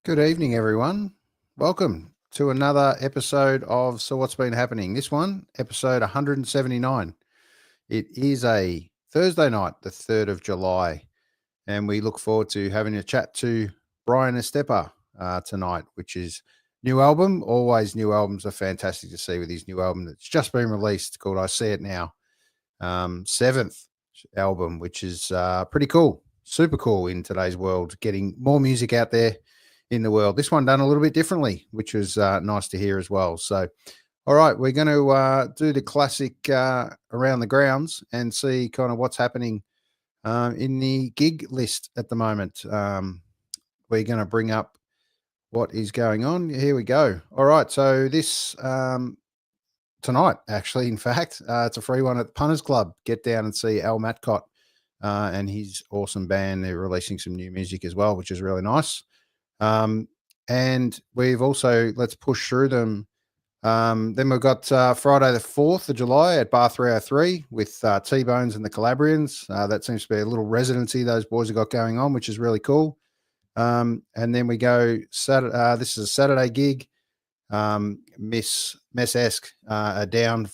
Good evening, everyone. Welcome to another episode of So What's Been Happening. This one, episode 179. It is a Thursday night, the 3rd of July, and we look forward to having a chat to Bryan Estepa tonight, which is new album. Always new albums are fantastic to see with his new album that's just been released called I See It Now. 7th album, which is pretty cool, super cool in today's world, getting more music out there in the world. This one done a little bit differently, which was nice to hear as well. So, all right, we're going to do the classic around the grounds and see kind of what's happening in the gig list at the moment. We're going to bring up what is going on. Here we go. All right, so this tonight, actually, in fact, it's a free one at the Punters Club. Get down and see Al Matcott and his awesome band. They're releasing some new music as well, which is really nice. And we've also, let's push through them. Then we've got Friday the 4th of July at Bar 303 with T-Bones and the Calabrians. That seems to be a little residency those boys have got going on, which is really cool. And then we go Saturday. This is a Saturday gig. Miss Esque are down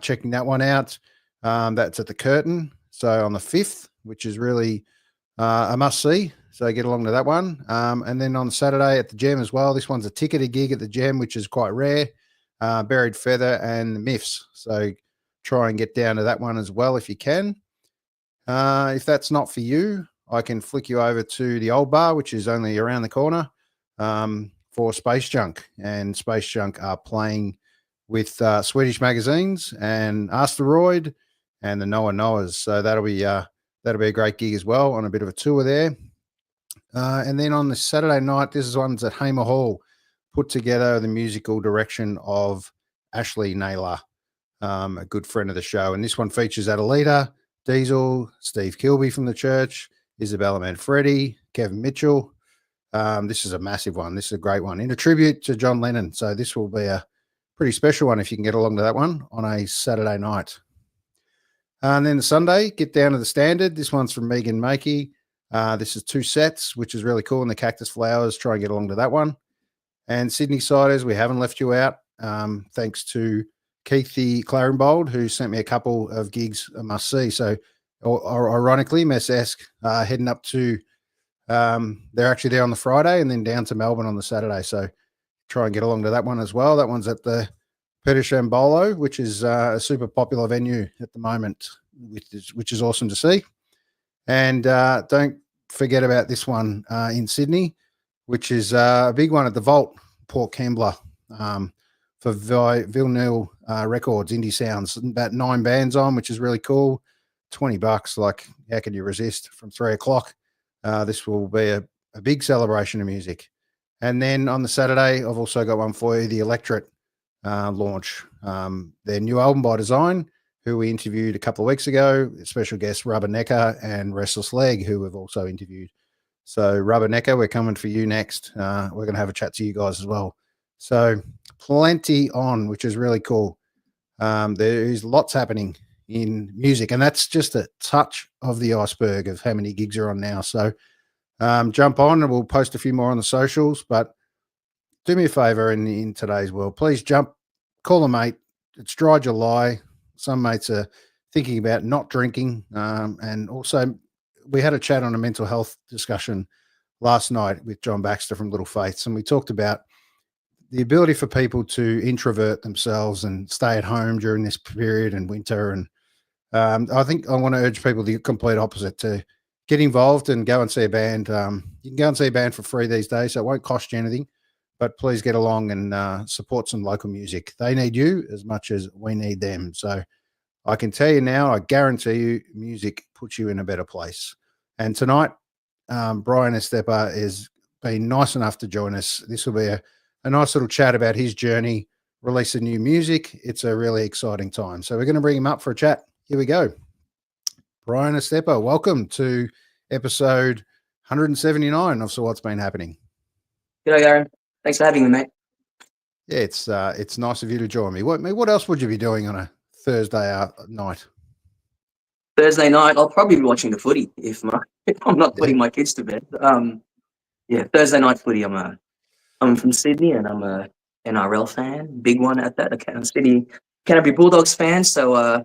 checking that one out. That's at the Curtain. So on the 5th, which is really a must-see. So get along to that one. And then on Saturday at the Gem as well. This one's a ticketed gig at the Gem, which is quite rare. Buried Feather and the Miffs. So try and get down to that one as well if you can. If that's not for you, I can flick you over to the Old Bar, which is only around the corner, for Space Junk. And Space Junk are playing with Swedish Magazines and Asteroid and the Noah Noahs. So that'll be a great gig as well on a bit of a tour there. And then on the Saturday night, this is one's at Hamer Hall, put together the musical direction of Ashley Naylor, a good friend of the show. And this one features Adelita, Diesel, Steve Kilby from the church, Isabella Manfredi, Kevin Mitchell. This is a massive one. This is a great one in a tribute to John Lennon. So this will be a pretty special one if you can get along to that one on a Saturday night. And then the Sunday, get down to the Standard. This one's from Megan Makey. This is 2 sets, which is really cool. And the Cactus Flowers, try and get along to that one. And Sydney Siders, we haven't left you out. Thanks to Keith the Clarenbold, who sent me a couple of gigs I must see. So ironically, Mess-esque heading up to, they're actually there on the Friday and then down to Melbourne on the Saturday. So try and get along to that one as well. That one's at the Petishambolo, which is a super popular venue at the moment, which is awesome to see. And don't forget about this one in Sydney, which is a big one at the Vault, Port Kembla, for Villeneuve Records, Indie Sounds. About 9 bands on, which is really cool. $20, like, how can you resist from 3 o'clock? This will be a big celebration of music. And then on the Saturday, I've also got one for you, the Electorate launch, their new album by Design. who we interviewed a couple of weeks ago, special guests Rubber Necker and Restless Leg, who we've also interviewed. So Rubber Necker, we're coming for you next. We're going to have a chat to you guys as well. So plenty on, which is really cool. There is lots happening in music, and that's just a touch of the iceberg of how many gigs are on now. So jump on, and we'll post a few more on the socials. But do me a favor in today's world, please call a mate. It's dry July. Some mates are thinking about not drinking, and also we had a chat on a mental health discussion last night with John Baxter from Little Faiths, and we talked about the ability for people to introvert themselves and stay at home during this period and winter. And I think I want to urge people the complete opposite, to get involved and go and see a band. You can go and see a band for free these days, so it won't cost you anything, but please get along and support some local music. They need you as much as we need them. So I can tell you now, I guarantee you, music puts you in a better place. And tonight, Bryan Estepa has been nice enough to join us. This will be a nice little chat about his journey, releasing new music. It's a really exciting time. So we're going to bring him up for a chat. Here we go. Bryan Estepa, welcome to episode 179 of So What's Been Happening. G'day, Aaron. Thanks for having me, mate. Yeah, it's nice of you to join me. What else would you be doing on a Thursday night? Thursday night, I'll probably be watching the footy if I'm not putting my kids to bed. Thursday night footy. I'm from Sydney and I'm a NRL fan, big one at that. I'm Sydney Canterbury Bulldogs fan. So on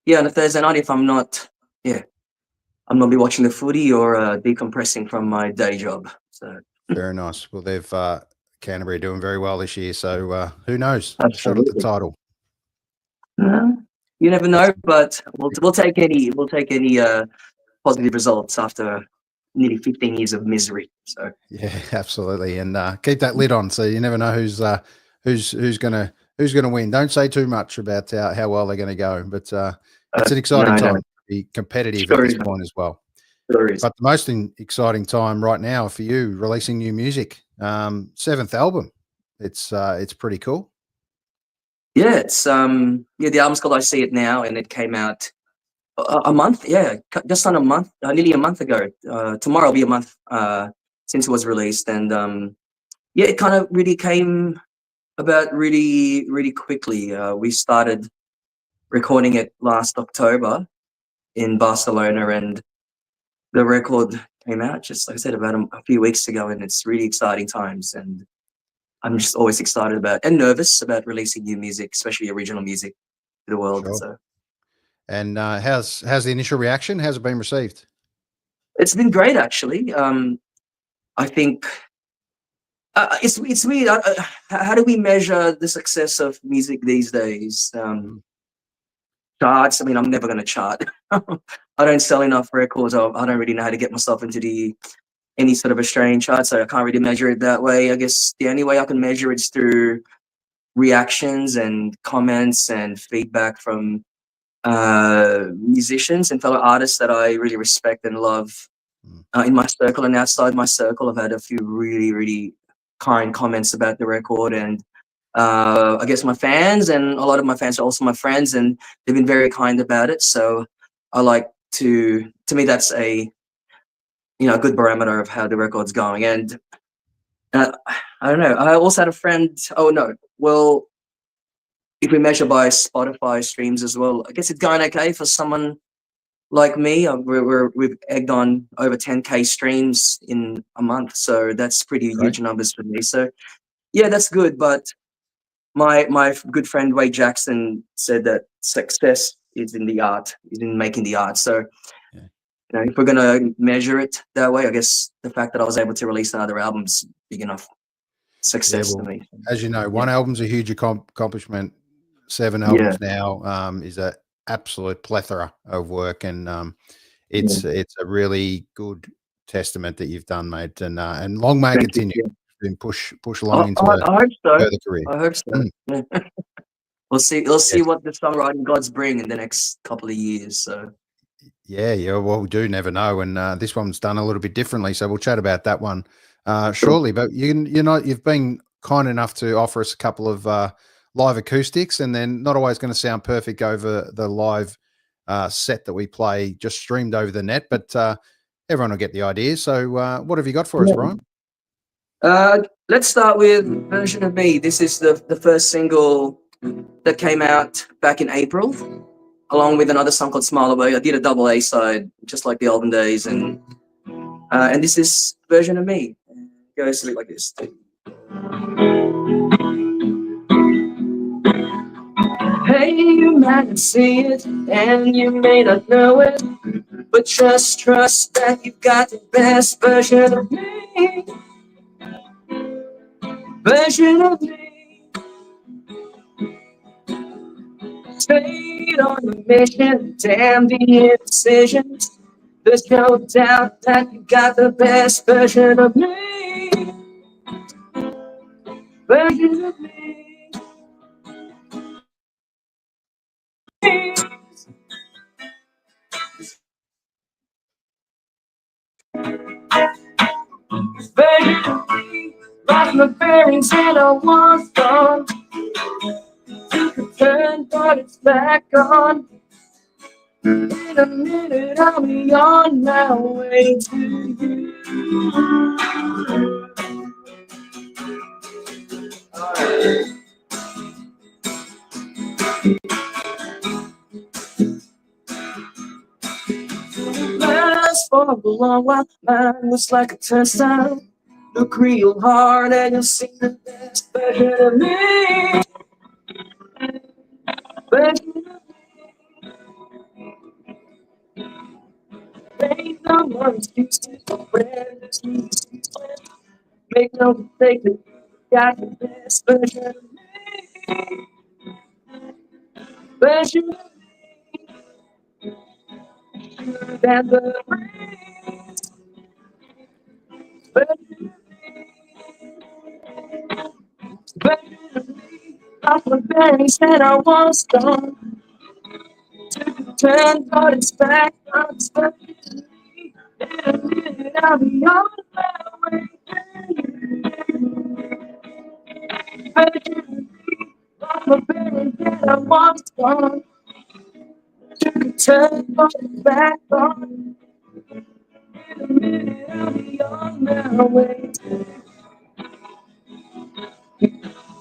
a Thursday night, if I'm not be watching the footy or decompressing from my day job. So very nice. Well, they've Canterbury doing very well this year, so who knows? Absolutely. Shot at the title. You never know, but we'll take any positive results after nearly 15 years of misery. So yeah, absolutely, and keep that lid on, so you never know who's gonna win. Don't say too much about how well they're going to go, but it's an exciting time to be competitive at this point as well. But the most exciting time right now for you, releasing new music, 7th album. It's pretty cool. Yeah, it's the album's called I See It Now, and it came out a month, just on a month, nearly a month ago. Tomorrow will be a month since it was released, and it kind of really came about really, really quickly. We started recording it last October in Barcelona, and the record came out just, like I said, about a few weeks ago, and it's really exciting times. And I'm just always excited about and nervous about releasing new music, especially original music, to the world. Sure. So. And how's the initial reaction? How's it been received? It's been great, actually. I think it's weird. How do we measure the success of music these days? Charts. I mean, I'm never going to chart. I don't sell enough records. I don't really know how to get myself into any sort of Australian chart, so I can't really measure it that way. I guess the only way I can measure it is through reactions and comments and feedback from musicians and fellow artists that I really respect and love in my circle and outside my circle. I've had a few really, really kind comments about the record, and I guess my fans, and a lot of my fans are also my friends, and they've been very kind about it. So I like to me, that's a good barometer of how the record's going. And I don't know. I also had a friend. Oh no. Well, if we measure by Spotify streams as well, I guess it's going okay for someone like me. We've egged on over 10K streams in a month, so that's pretty huge numbers for me. So yeah, that's good. But my good friend Wade Jackson said that success is in the art, is in making the art. So if we're gonna measure it that way, I guess the fact that I was able to release another album is big enough success to me. As you know, one album's a huge accomplishment. 7 albums now is an absolute plethora of work, and it's a really good testament that you've done, mate. And long may it continue and push along into I hope so. further career. I hope so. We'll see. We'll see what the songwriting gods bring in the next couple of years. So. Yeah. Well, we do never know, and this one's done a little bit differently, so we'll chat about that one shortly. But you've been kind enough to offer us a couple of live acoustics, and then not always going to sound perfect over the live set that we play just streamed over the net, but everyone will get the idea. So what have you got for us, Brian? Let's start with Version of Me. This is the first single that came out back in April, along with another song called Smile Away. I did a double A side, just like the olden days, and this is Version of Me. It goes like this. Hey, you might not see it, and you may not know it, but just trust that you've got the best version of me. Version of me. Stayed on the mission, damn the indecisions. There's no doubt that you got the best version of me. Version of me. Version of me. Lost my bearings and I was gone. You could turn, but it's back on. In a minute, I'll be on my way to you. Last for a long while, mine was like a turnstile. Look real hard and you'll see the best version of me. Version of me. Ain't no more excuses when there's no excuses. Make no mistake, you got the best version of me. Version of me. Than the rest. Version of me. Off the berries that I was gone. Took a turn, but it's back on its version of me. In a minute, I'll be on my way to you. Version of me. Off the berries that I was gone. Took a turn, but it's back on. In a minute, I'll be on my way to you.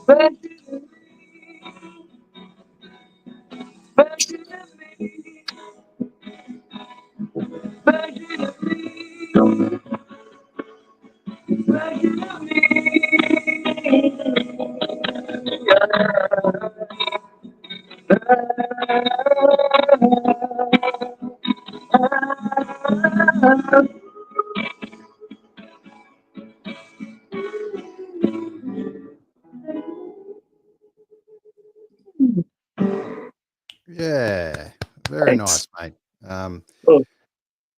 Version of me. Version of me. Version of me. Version of me. Yeah, very Thanks. nice, mate. Oh,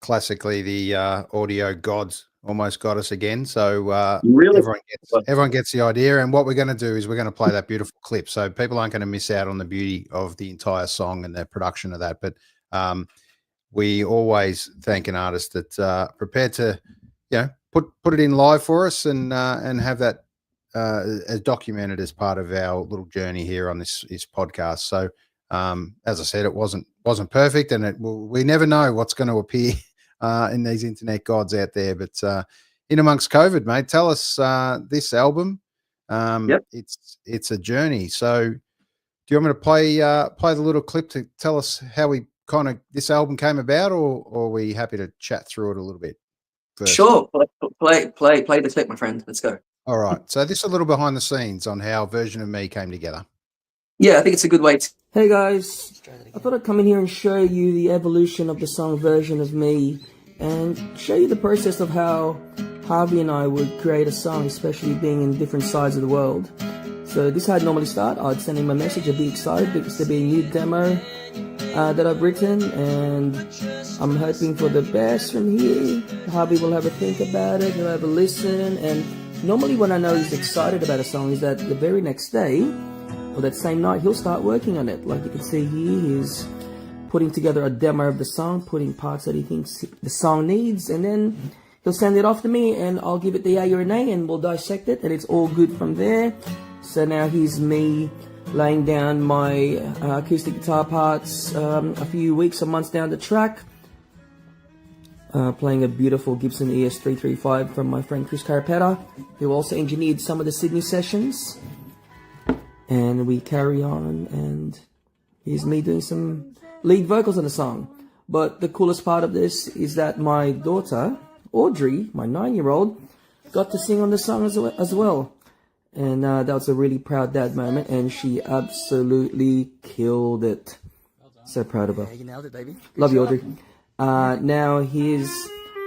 Classically, the audio gods almost got us again. So really? everyone gets the idea. And what we're going to do is we're going to play that beautiful clip, so people aren't going to miss out on the beauty of the entire song and the production of that. But we always thank an artist that's prepared to, put it in live for us and have that as documented as part of our little journey here on this podcast. So as I said, it wasn't perfect, and we never know what's going to appear in these internet gods out there. But in amongst COVID, mate, tell us this album. Yep. It's a journey. So do you want me to play the little clip to tell us how this album came about, or are we happy to chat through it a little bit first? Sure. Play the clip, my friend. Let's go. All right. So this is a little behind the scenes on how Version of Me came together. Yeah, I think it's a good way to. Hey guys, I thought I'd come in here and show you the evolution of the song Version of Me and show you the process of how Harvey and I would create a song, especially being in different sides of the world. So this is how I'd normally start. I'd send him a message, I'd be excited because there'd be a new demo that I've written, and I'm hoping for the best from here. Harvey will have a think about it, he'll have a listen, and normally when I know he's excited about a song is that the very next day, or that same night, he'll start working on it. Like you can see here, he's putting together a demo of the song, putting parts that he thinks the song needs, and then he'll send it off to me, and I'll give it the A or an A, and we'll dissect it, and it's all good from there. So now here's me laying down my acoustic guitar parts a few weeks or months down the track. Playing a beautiful Gibson ES335 from my friend Chris Carapetta, who also engineered some of the Sydney sessions. And we carry on, and here's me doing some lead vocals on the song. But the coolest part of this is that my daughter, Audrey, my 9-year-old, got to sing on the song as well. And that was a really proud dad moment, and she absolutely killed it. So proud of her. Yeah, you nailed it, baby. Love you, Audrey. Now here's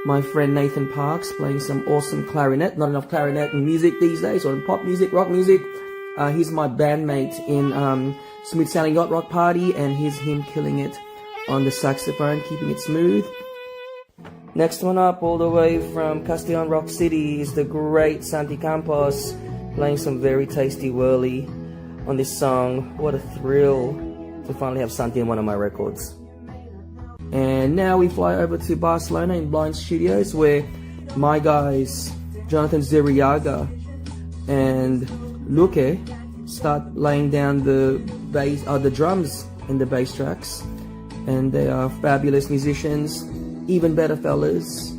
my friend Nathan Parks playing some awesome clarinet. Not enough clarinet in music these days, or in pop music, rock music. He's my bandmate in Smooth Sounding Yacht Rock Party, and here's him killing it on the saxophone, keeping it smooth. Next one up, all the way from Castellon Rock City, is the great Santi Campos, playing some very tasty whirly on this song. What a thrill to finally have Santi in one of my records. And now we fly over to Barcelona in Blind Studios, where my guys, Jonathan Zuriaga and Luque, start laying down the bass, the drums in the bass tracks. And they are fabulous musicians, even better fellas.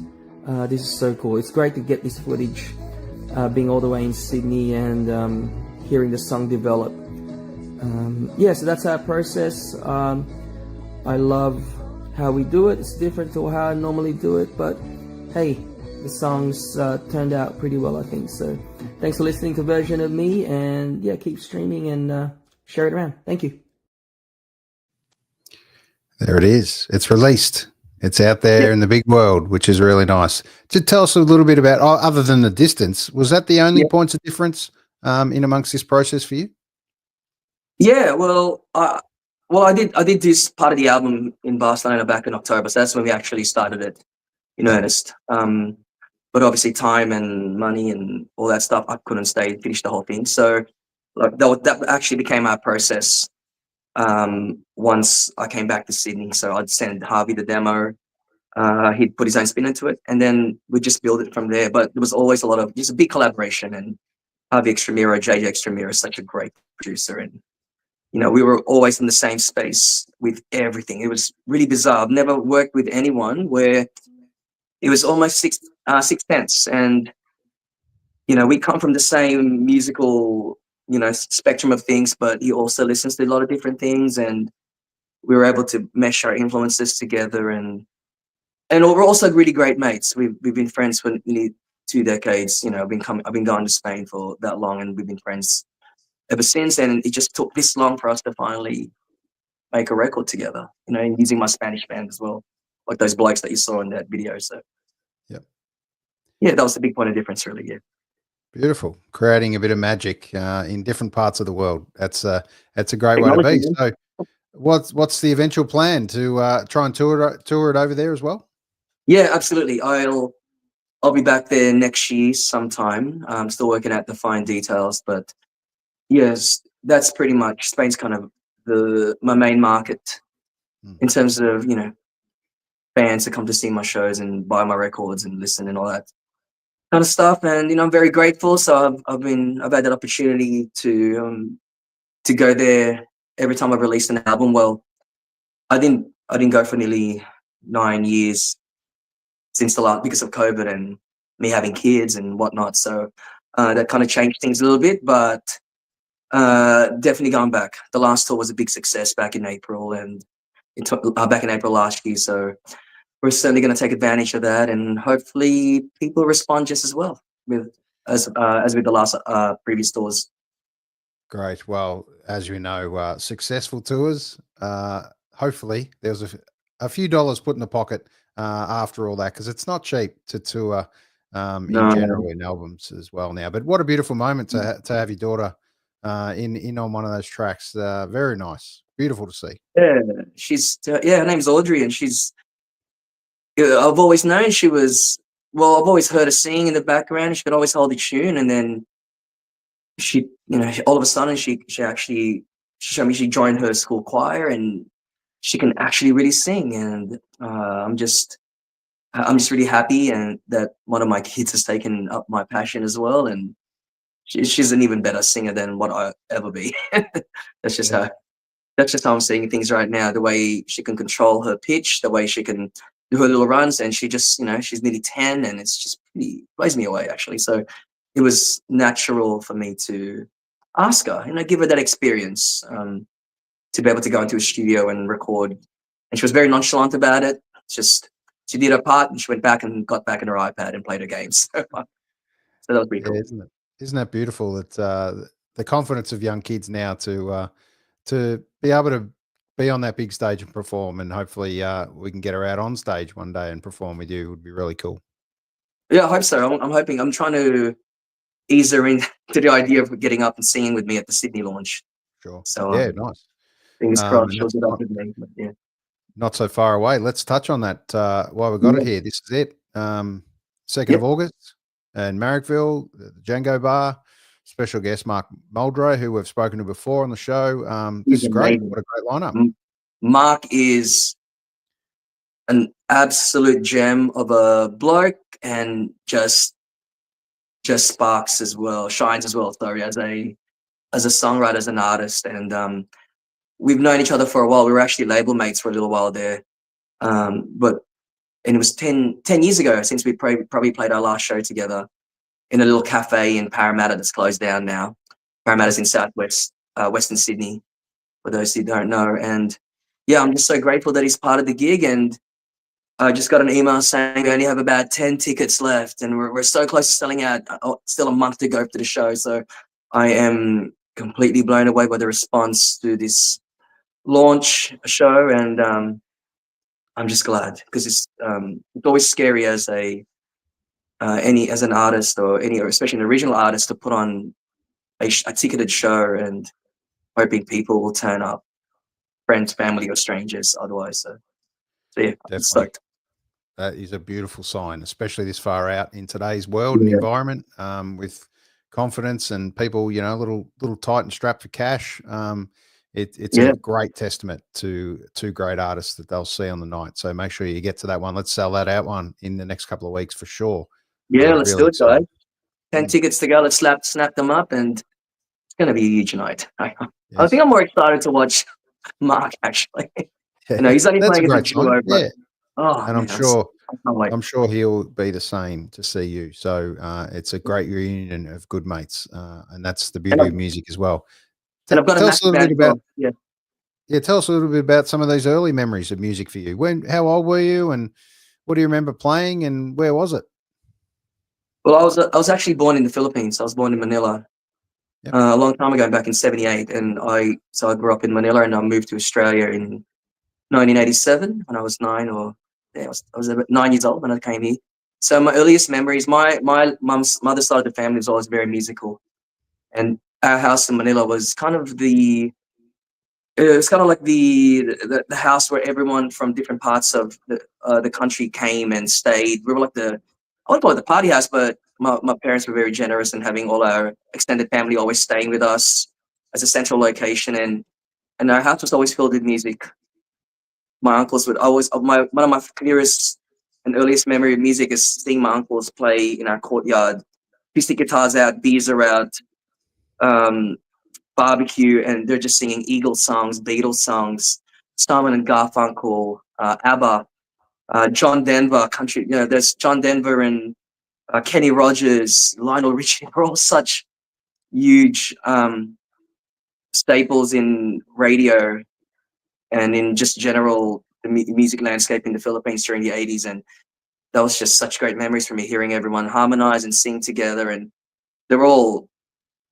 This is so cool. It's great to get this footage, being all the way in Sydney and hearing the song develop. Yeah, so that's our process. I love how we do it. It's different to how I normally do it, but hey, the songs turned out pretty well, I think. So thanks for listening to Version of Me, and yeah, keep streaming and share it around. Thank you. There it is. It's released. It's out there in the big world, which is really nice. To tell us a little bit about, other than the distance, was that the only points of difference in amongst this process for you? Yeah, well, I did this part of the album in Barcelona back in October, so that's when we actually started it in earnest. But obviously, time and money and all that stuff, I couldn't stay and finish the whole thing. So, like that actually became our process. Once I came back to Sydney, so I'd send Harvey the demo. He'd put his own spin into it, and then we'd just build it from there. But there was always just a big collaboration, and Harvey Extremera, JJ Extremera, is such a great producer, and we were always in the same space with everything. It was really bizarre. I've never worked with anyone where it was almost six tenths, and we come from the same musical spectrum of things, but he also listens to a lot of different things, and we were able to mesh our influences together, and we're also really great mates. We've been friends for nearly 2 decades. I've been going to Spain for that long, and we've been friends ever since. And it just took this long for us to finally make a record together, using my Spanish band as well, like those blokes that you saw in that video. So yeah, that was the big point of difference, really. Yeah. Beautiful. Creating a bit of magic in different parts of the world. That's a great way to be. So what's the eventual plan to try and tour it over there as well? Yeah, absolutely. I'll be back there next year sometime. I'm still working out the fine details, but yes, that's pretty much Spain's kind of my main market in terms of, fans to come to see my shows and buy my records and listen and all that kind of stuff. And I'm very grateful. So I've had that opportunity to go there every time I've released an album. Well, I didn't go for nearly 9 years since the last, because of COVID and me having kids and whatnot. So that kind of changed things a little bit, but definitely going back. The last tour was a big success back in April, and back in April last year. So we're certainly going to take advantage of that, and hopefully people respond just as well as with the last previous tours. Great. Well, as you know, successful tours. Hopefully, there's a few dollars put in the pocket after all that, because it's not cheap to tour in general in albums as well now. But what a beautiful moment to have your daughter in on one of those tracks. Very nice, beautiful to see. Yeah, she's her name's Audrey, and I've always known she was. Well, I've always heard her sing in the background. She could always hold a tune, and then she, all of a sudden, she showed me she joined her school choir, and she can actually really sing. And I'm just really happy, and that one of my kids has taken up my passion as well. And she's an even better singer than what I'll ever be. That's just how I'm seeing things right now. The way she can control her pitch, the way she can do her little runs, and she just, she's nearly 10, and it's just blows me away actually. So it was natural for me to ask her, give her that experience, to be able to go into a studio and record. And she was very nonchalant about it. Just she did her part, and she went back and got back in her iPad and played her games. So that was pretty cool. Isn't that beautiful? That the confidence of young kids now to be able to be on that big stage and perform, and hopefully we can get her out on stage one day and perform with you would be really cool. Yeah, I hope so. I'm hoping. I'm trying to ease her into the idea of getting up and singing with me at the Sydney launch. Sure. So yeah, nice. Fingers crossed she'll get up with me. But yeah. Not so far away. Let's touch on that while we've got it here. This is it. 2nd of August in Marrickville, the Django Bar. Special guest Mark Muldrow, who we've spoken to before on the show. This is great. What a great lineup. Mark is an absolute gem of a bloke, and just sparks as well, shines as well. Sorry, as a songwriter, as an artist, and we've known each other for a while. We were actually label mates for a little while there, but it was 10 years ago since we probably played our last show together in a little cafe in Parramatta that's closed down now. Parramatta's in southwest Western Sydney, for those who don't know. And yeah, I'm just so grateful that he's part of the gig. And I just got an email saying we only have about 10 tickets left, and we're so close to selling out. Still a month to go for the show. So I am completely blown away by the response to this launch show, and I'm just glad, because it's always scary as as an artist, or especially an original artist, to put on a ticketed show and hoping people will turn up, friends, family, or strangers otherwise. So yeah, I'm stoked. That is a beautiful sign, especially this far out in today's world and environment, with confidence and people, a little tight and strapped for cash. It's a great testament to two great artists that they'll see on the night. So make sure you get to that one. Let's sell that out one in the next couple of weeks for sure. Yeah, let's do it, guys. 10 tickets to go. Let's snap them up, and it's going to be a huge night. I think I'm more excited to watch Mark, actually. He's only playing as a duo, but and I'm sure he'll be the same to see you. So it's a great reunion of good mates, and that's the beauty of music as well. And I've got tell us a little bit about tell us a little bit about some of those early memories of music for you. How old were you, and what do you remember playing, and where was it? Well, I was actually born in the Philippines. I was born in Manila a long time ago, back in '78, and I grew up in Manila, and I moved to Australia in 1987 when I was 9, or I was about 9 years old when I came here. So my earliest memories, my mother's side of the family was always very musical, and our house in Manila was kind of like the house where everyone from different parts of the country came and stayed. We were like I wouldn't call it the party house, but my parents were very generous in having all our extended family always staying with us as a central location, and our house was always filled with music. My uncles would always, one of my clearest and earliest memory of music is seeing my uncles play in our courtyard, acoustic guitars out, beers are out, barbecue, and they're just singing Eagles songs, Beatles songs, Simon and Garfunkel, ABBA, John Denver, country. There's John Denver and Kenny Rogers, Lionel Richie. They're all such huge staples in radio and in just general the music landscape in the Philippines during the 80s. And that was just such great memories for me, hearing everyone harmonize and sing together. And they're all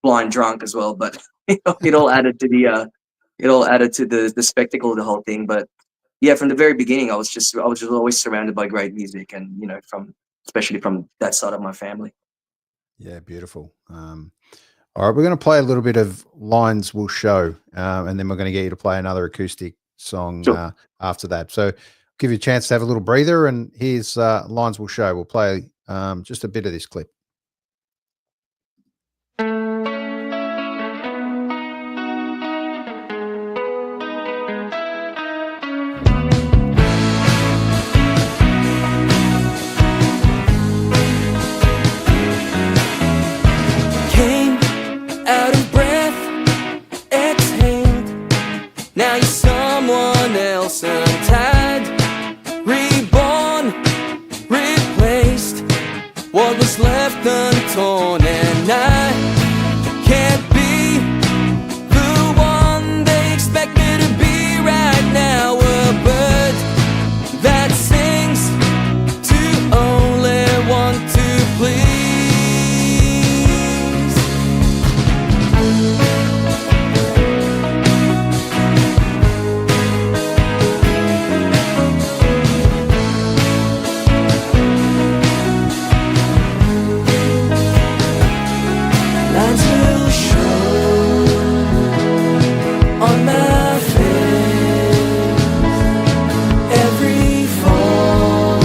blind drunk as well, but it all added to the spectacle of the whole thing. But yeah, from the very beginning, I was just always surrounded by great music, and especially from that side of my family. Yeah, beautiful. All right, we're going to play a little bit of Lines Will Show, and then we're going to get you to play another acoustic song after that. So give you a chance to have a little breather, and here's Lines Will Show. We'll play just a bit of this clip. what was left untorn, and I can't be the one they expect me to be right now. A bird that sings to only want to please. Lines will show on my face every fall,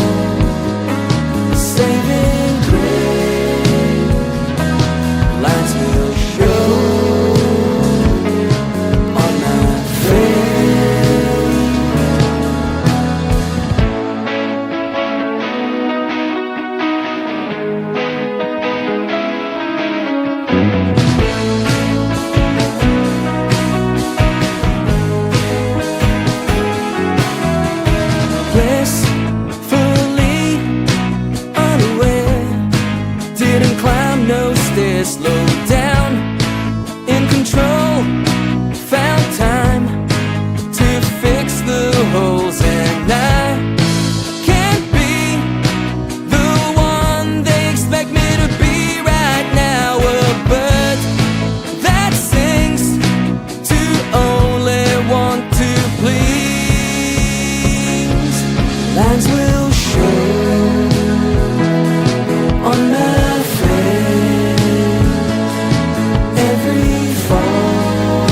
saving grace. Lines will show on my face. Blissfully unaware, didn't climb no stairs, slowed down, in control, found time to fix the holes, and I can't be the one they expect me to be right now. A bird that sings to only want to please. Lines will show on my face every fall,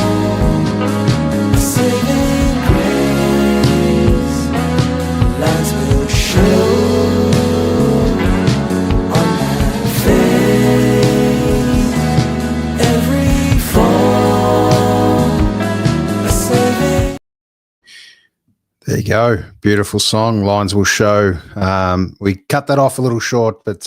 saving grace. Lines will show on my face every fall, saving. There you go. Beautiful song. Lines will show. We cut that off a little short, but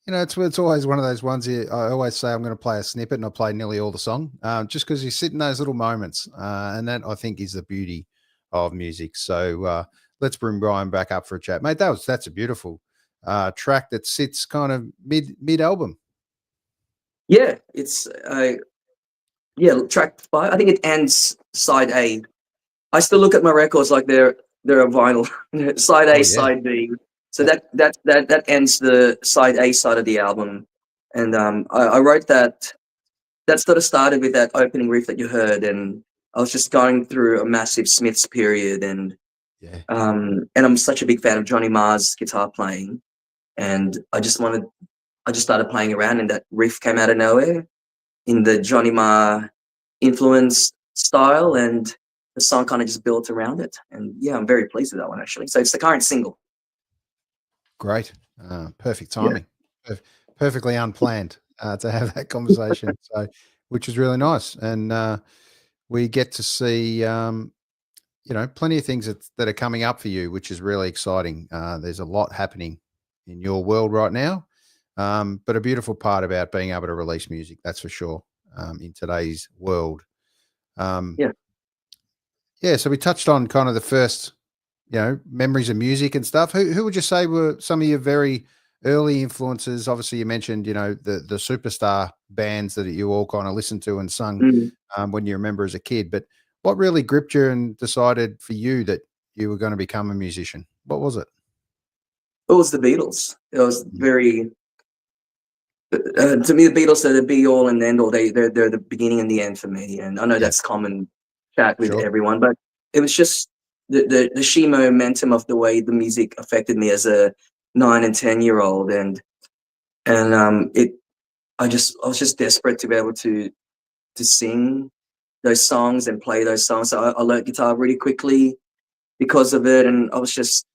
it's always one of those ones. I always say I'm going to play a snippet, and I play nearly all the song, just because you sit in those little moments, and that I think is the beauty of music. So let's bring Brian back up for a chat, mate. That's a beautiful track that sits kind of mid album. Yeah, it's track 5. I think it ends side A. I still look at my records like they're a vinyl. Side A, Oh, yeah. side B. So that ends the side A side of the album. And I wrote that sort of started with that opening riff that you heard, and I was just going through a massive Smiths period, and Yeah. and I'm such a big fan of Johnny Marr's guitar playing, and I just started playing around, and that riff came out of nowhere in the Johnny Marr influence style, and the song kind of just built around it. And yeah, I'm very pleased with that one, actually. So it's the current single. Great. Perfect timing. Perfectly unplanned to have that conversation. So, which is really nice. And we get to see, plenty of things that are coming up for you, which is really exciting. There's a lot happening in your world right now. But a beautiful part about being able to release music, that's for sure, in today's world. Yeah, so we touched on kind of the first, memories of music and stuff. Who would you say were some of your very early influences? Obviously, you mentioned, the superstar bands that you all kind of listened to and sung when you remember as a kid. But what really gripped you and decided for you that you were going to become a musician? What was it? It was the Beatles. It was very, to me, the Beatles are the be all and end all. They're the beginning and the end for me. And I know that's common chat with everyone, but it was just the sheer momentum of the way the music affected me as a 9 and 10-year-old, and I was just desperate to be able to sing those songs and play those songs. So I learned guitar really quickly because of it, and I was just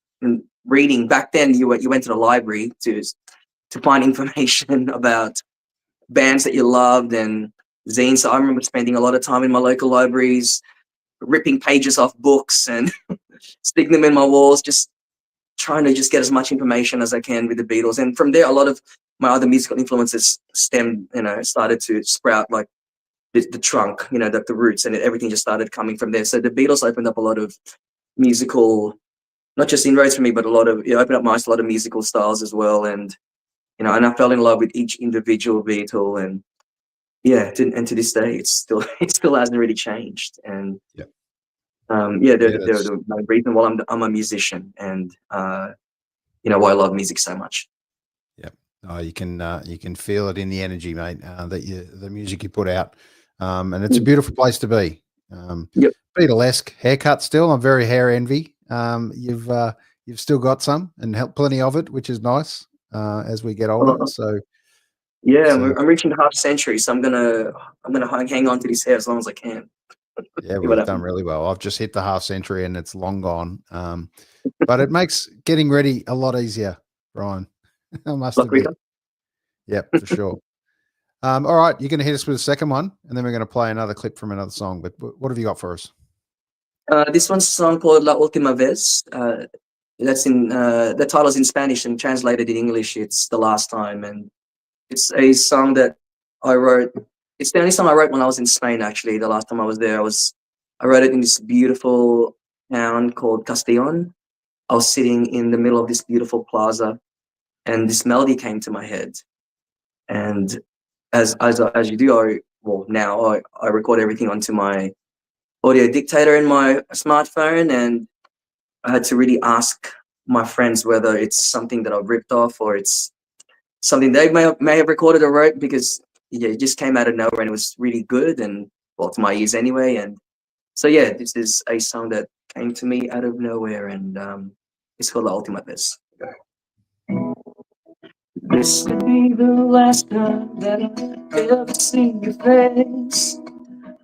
reading. Back then, you went to the library to find information about bands that you loved and zines. So I remember spending a lot of time in my local libraries, ripping pages off books and sticking them in my walls, just trying to just get as much information as I can with the Beatles. And from there, a lot of my other musical influences started to sprout, like the trunk, the roots, and everything just started coming from there. So the Beatles opened up a lot of musical, not just inroads for me, but opened up my eyes to a lot of musical styles as well. And you know, and I fell in love with each individual Beatle, and yeah, and to this day, it still hasn't really changed. And Yeah. They're the main reason why I'm a musician, and you know, why I love music so much. Yeah. Oh, you can feel it in the energy, mate. The music you put out, and it's a beautiful place to be. Yep. Beatlesque haircut still. I'm very hair envy. You've still got some and plenty of it, which is nice as we get older. So yeah, I'm reaching the half century, so I'm gonna hang on to this hair as long as I can. Yeah, well, you've done really well. I've just hit the half century and it's long gone. But it makes getting ready a lot easier, Brian. I must admit. Yep, for sure. All right, you're going to hit us with a second one, and then we're going to play another clip from another song. But what have you got for us? This one's a song called La Última Vez. That's in the title's in Spanish, and translated in English, it's The Last Time. And it's a song that I wrote. It's the only song I wrote when I was in Spain, actually. The last time I was there, I wrote it in this beautiful town called Castellón. I was sitting in the middle of this beautiful plaza, and this melody came to my head. And as you do, I record everything onto my audio dictator in my smartphone, and I had to really ask my friends whether it's something that I've ripped off or it's something they may have recorded or wrote, because yeah, it just came out of nowhere and it was really good, and well, to my ears anyway. And so yeah, this is a song that came to me out of nowhere, and it's called La Última Vez. This could be the last time that I ever see your face.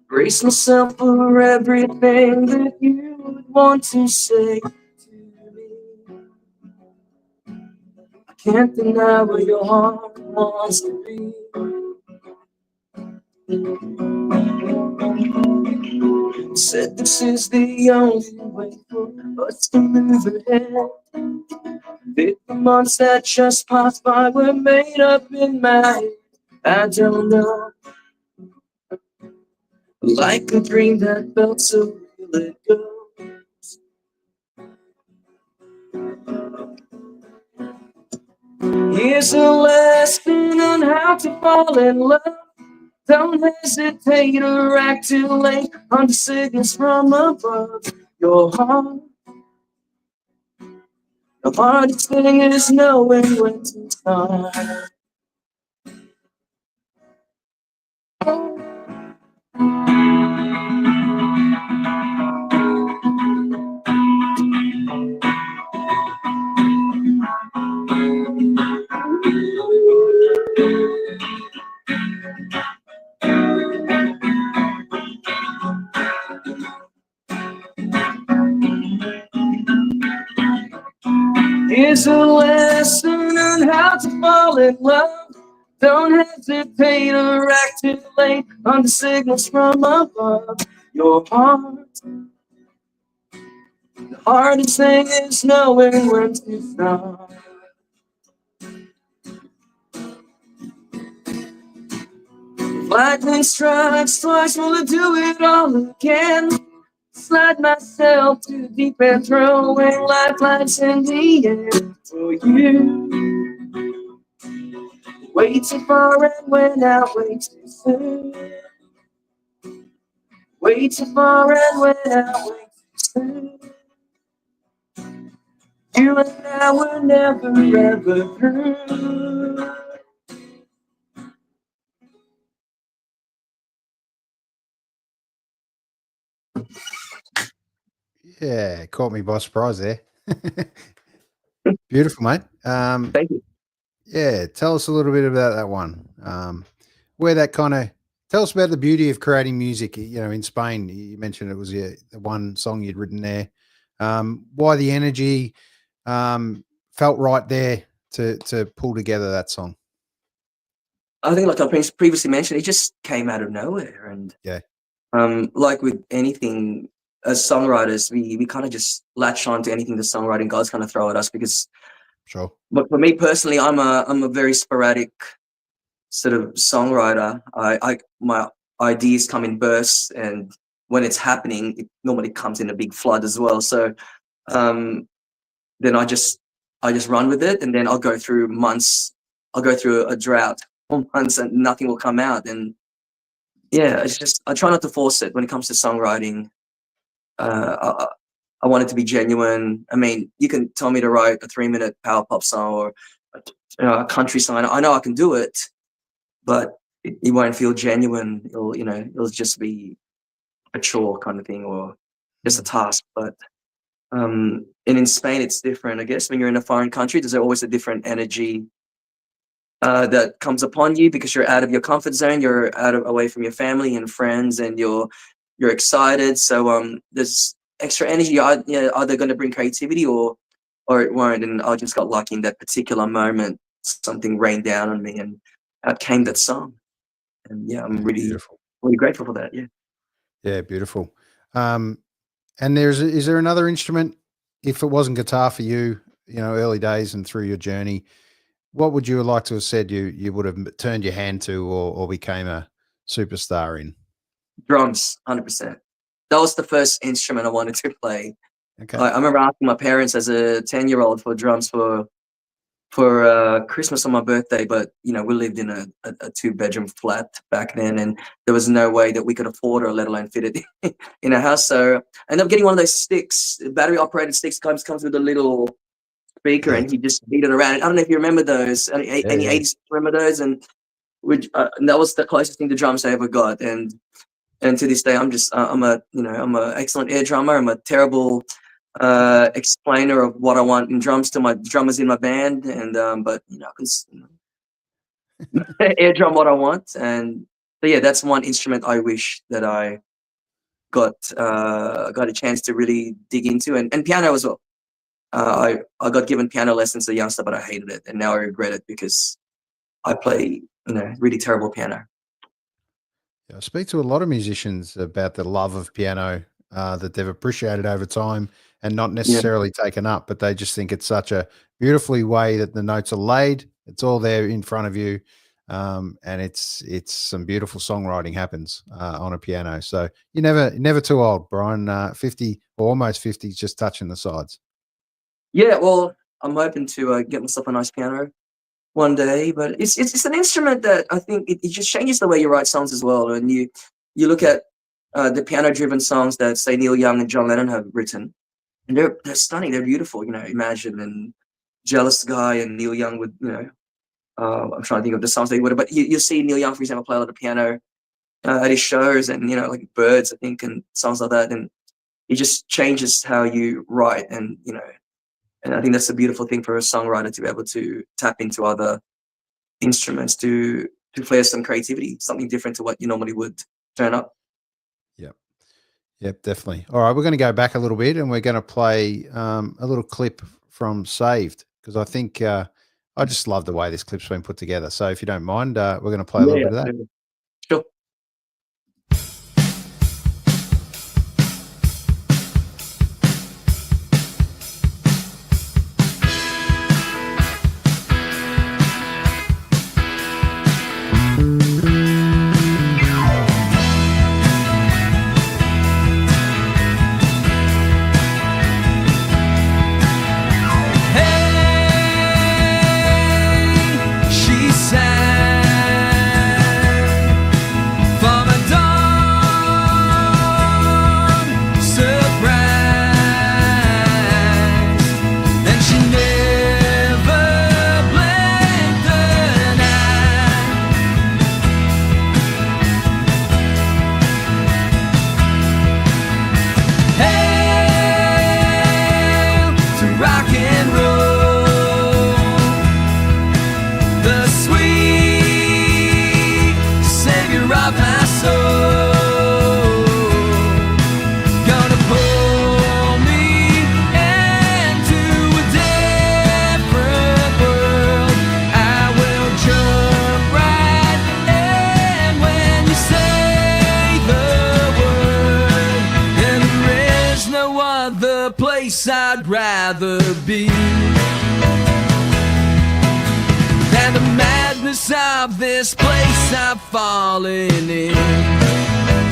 Brace myself for everything that you would want to say to me. I can't deny where your heart wants to be. Said this is the only way for us to move ahead. The months that just passed by were made up in my head. I don't know. Like a dream that felt so real, it goes. Here's a lesson on how to fall in love. Don't hesitate or act too late on the signals from above. Your heart, the hardest thing is knowing when to start. Here's a lesson on how to fall in love. Don't hesitate or act too late on the signals from above. Your heart, the hardest thing is knowing when to stop. Lightning strikes twice, will I do it all again? Slide myself too deep and throwing lifelines in the air for you. Way too far and went out way too soon. Way too far and went out way too soon. You and I were never ever through. Yeah, caught me by surprise there. Beautiful, mate. Thank you. Yeah, tell us a little bit about that one. Where that kind of tell us about the beauty of creating music. You know, in Spain, you mentioned it was the one song you'd written there. Why the energy felt right there to pull together that song? I think, like I previously mentioned, it just came out of nowhere, and yeah, like with anything, as songwriters, we kind of just latch on to anything the songwriting gods kind of throw at us, because. Sure. But for me personally, I'm a very sporadic sort of songwriter. My ideas come in bursts, and when it's happening, it normally comes in a big flood as well. So then I just run with it, and then I'll go through months I'll go through a drought for months and nothing will come out. And yeah, it's just, I try not to force it when it comes to songwriting. I want it to be genuine. I mean, you can tell me to write a 3-minute power pop song or a country song. I know I can do it, but it won't feel genuine. It'll just be a chore kind of thing or just a task. But and in Spain, it's different. I guess when you're in a foreign country, there's always a different energy that comes upon you because you're out of your comfort zone. You're away from your family and friends, and you're excited. So there's extra energy. Either going to bring creativity or it won't. And I just got lucky in that particular moment. Something rained down on me, and out came that song. And yeah, I'm really grateful for that. Yeah, beautiful. And is there another instrument, if it wasn't guitar for you, early days and through your journey, what would you like to have said you would have turned your hand to or became a superstar in? Drums, 100%. That was the first instrument I wanted to play. Okay. I remember asking my parents as a 10-year-old for drums for Christmas on my birthday, but we lived in a 2-bedroom flat back then, and there was no way that we could afford or let alone fit it in a house. So I ended up getting one of those sticks, battery operated sticks, comes with a little speaker, and he just beat it around. I don't know if you remember those, any 80s remember those, and that was the closest thing to drums I ever got. And to this day, I'm a excellent air drummer. I'm a terrible explainer of what I want in drums to my drummers in my band, and but I can air drum what I want. And so yeah, that's one instrument I wish that I got a chance to really dig into, and piano as well. I got given piano lessons as a youngster, but I hated it, and now I regret it because I play really terrible piano. Yeah, I speak to a lot of musicians about the love of piano that they've appreciated over time and not necessarily taken up, but they just think it's such a beautifully way that the notes are laid. It's all there in front of you. And it's some beautiful songwriting happens on a piano. So you're never too old, Brian. 50 or almost 50, just touching the sides. Yeah, well, I'm hoping to get myself a nice piano one day, but it's an instrument that I think it just changes the way you write songs as well. And you look at the piano-driven songs that, say, Neil Young and John Lennon have written, and they're stunning. They're beautiful. Imagine and Jealous Guy and Neil Young with I'm trying to think of the songs they would have, but you see Neil Young, for example, play a lot of piano at his shows, and like Birds, I think, and songs like that, and it just changes how you write, and and I think that's a beautiful thing for a songwriter to be able to tap into other instruments to play some creativity, something different to what you normally would turn up. Yep, definitely. All right, we're going to go back a little bit, and we're going to play a little clip from Saved, because I think I just love the way this clip's been put together. So if you don't mind, we're going to play a little bit of that. Sure. I'd rather be than the madness of this place I've fallen in.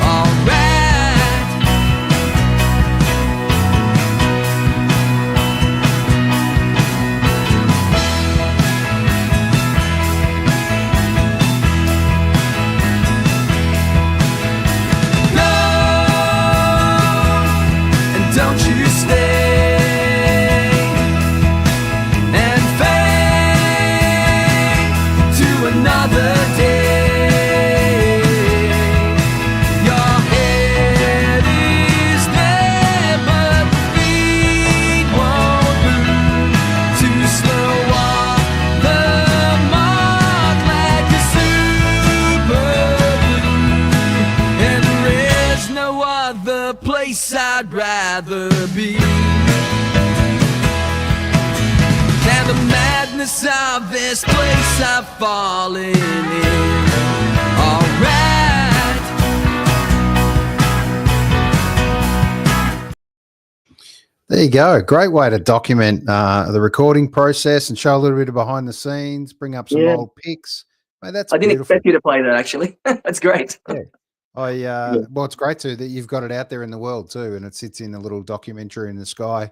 Alright. I'd rather be. And the madness of this place I've fallen in. Alright. There you go. Great way to document the recording process and show a little bit of behind the scenes, bring up some old pics. Mate, that's I didn't beautiful. expect you to play that, actually. That's great. Yeah. Well, it's great too that you've got it out there in the world too, and it sits in a little documentary in the sky,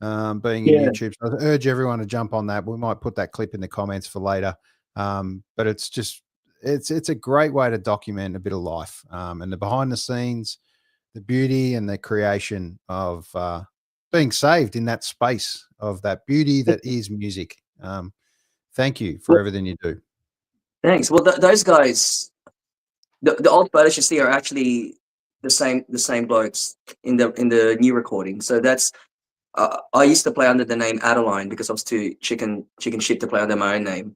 being in YouTube. So I urge everyone to jump on that. We might put that clip in the comments for later. But it's just it's a great way to document a bit of life, and the behind the scenes, the beauty and the creation of being saved in that space of that beauty that is music. Thank you for everything you do. Thanks. Well, those guys, the old photos you see are actually the same blokes in the new recording. So that's I used to play under the name Adeline because I was too chicken shit to play under my own name,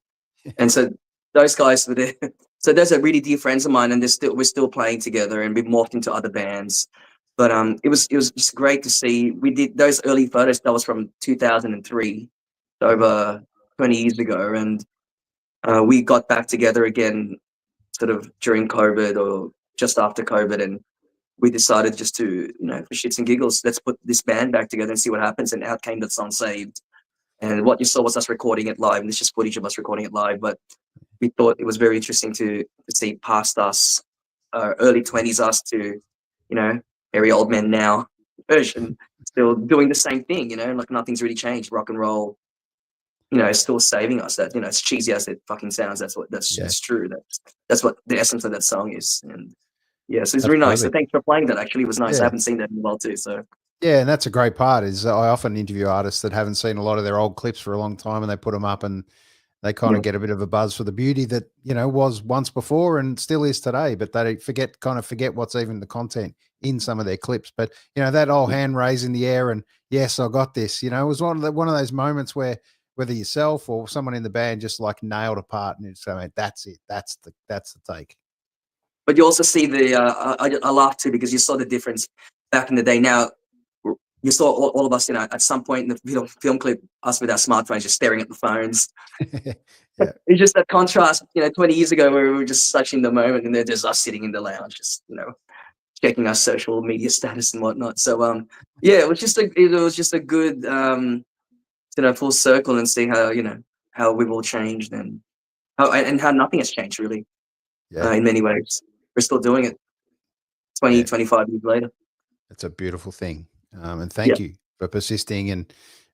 and so those guys were there. So those are really dear friends of mine, and we're still playing together, and we've morphed into other bands. But it was just great to see. We did those early photos. That was from 2003, over 20 years ago, and we got back together again, sort of during COVID or just after COVID, and we decided just to, for shits and giggles, let's put this band back together and see what happens. And out came that song "Saved," and what you saw was us recording it live, and it's just footage of us recording it live. But we thought it was very interesting to see past us, early 20s us to, very old men now version, still doing the same thing, like nothing's really changed. Rock and roll, is still saving us. That, as cheesy as it fucking sounds, that's true. That's what the essence of that song is. And yeah, so it's really nice. So thanks for playing that. Actually, it was nice. I haven't seen that in a while too. So yeah, and that's a great part. Is I often interview artists that haven't seen a lot of their old clips for a long time, and they put them up, and they kind of get a bit of a buzz for the beauty that was once before and still is today. But they forget what's even the content in some of their clips. But that old hand raised in the air and yes, I got this. It was one of those moments where whether yourself or someone in the band just like nailed a part, and it's like, that's it. That's the take. But you also see I laugh too, because you saw the difference back in the day. Now you saw all of us, at some point in the film clip, us with our smartphones just staring at the phones. It's just that contrast, 20 years ago where we were just such in the moment, and they're just us sitting in the lounge, just, checking our social media status and whatnot. So, it was just a good, full circle, and see how, how we've all changed and how nothing has changed really, in many ways. We're still doing it 25 years later. It's a beautiful thing. And thank you for persisting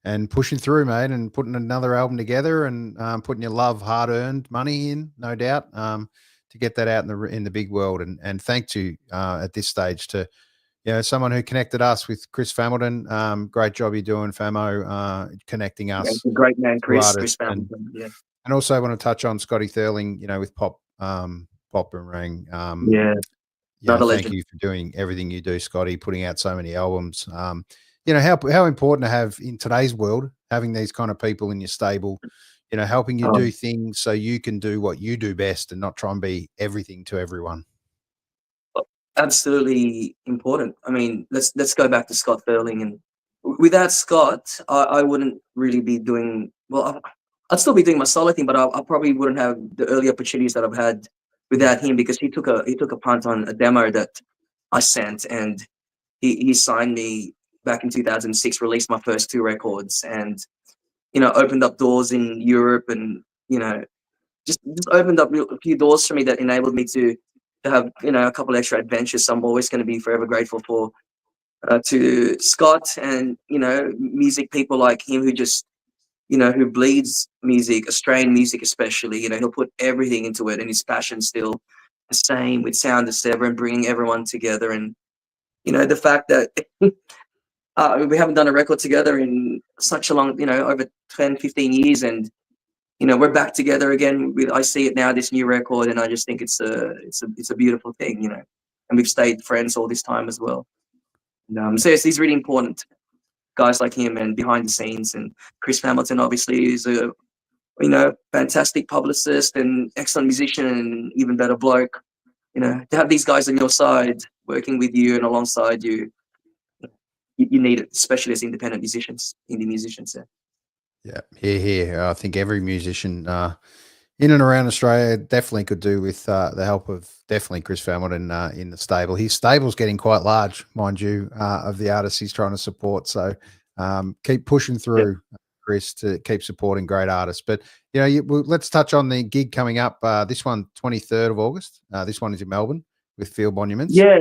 and pushing through, mate, and putting another album together and putting your hard-earned money in, no doubt, to get that out in the big world. And thank you at this stage to someone who connected us with Chris Familton. Great job you're doing, Famo, connecting us. Yeah, great man, Chris Familton. And also I want to touch on Scotty Thurling, with Pop Boomerang. Thank you for doing everything you do, Scotty, putting out so many albums. How important to have in today's world, having these kind of people in your stable, helping you do things so you can do what you do best and not try and be everything to everyone. Absolutely important. I mean, let's go back to Scott Thurling, and without Scott, I wouldn't really be doing well. I'd still be doing my solo thing, but I probably wouldn't have the early opportunities that I've had without him, because he took a punt on a demo that I sent, and he signed me back in 2006, released my first 2 records, and opened up doors in Europe, and just opened up a few doors for me that enabled me to have a couple extra adventures. So I'm always going to be forever grateful for to Scott, and music people like him who just who bleeds music, Australian music especially. He'll put everything into it, and his passion still the same with Sound of Sever, bringing everyone together. And the fact that we haven't done a record together in such a long, over 10, 15 years, and we're back together again with I See It Now, this new record, and I just think it's a beautiful thing, and we've stayed friends all this time as well. And, so it's really important. Guys like him, and behind the scenes, and Chris Hamilton obviously is a fantastic publicist and excellent musician, and even better bloke. To have these guys on your side, working with you and alongside you, you need it, especially as independent musicians, indie musicians. Yeah, here. I think every musician in and around Australia definitely could do with the help of definitely Chris Familton in the stable. His stable's getting quite large, mind you, of the artists he's trying to support. So keep pushing through, Chris, to keep supporting great artists. But, let's touch on the gig coming up. This one, 23rd of August. This one is in Melbourne with Field Monuments. Yeah.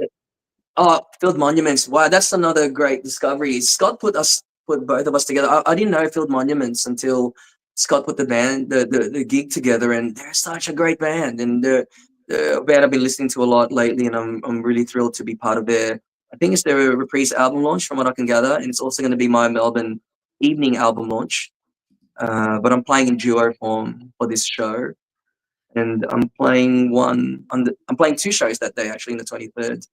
Oh, Field Monuments. Wow, that's another great discovery. Scott put both of us together. I didn't know Field Monuments until Scott put the gig together, and they're such a great band. And the band I've been listening to a lot lately, and I'm really thrilled to be part of I think it's their Reprise album launch, from what I can gather, and it's also going to be my Melbourne evening album launch. But I'm playing in duo form for this show, and I'm playing two shows that day, actually, on the 23rd.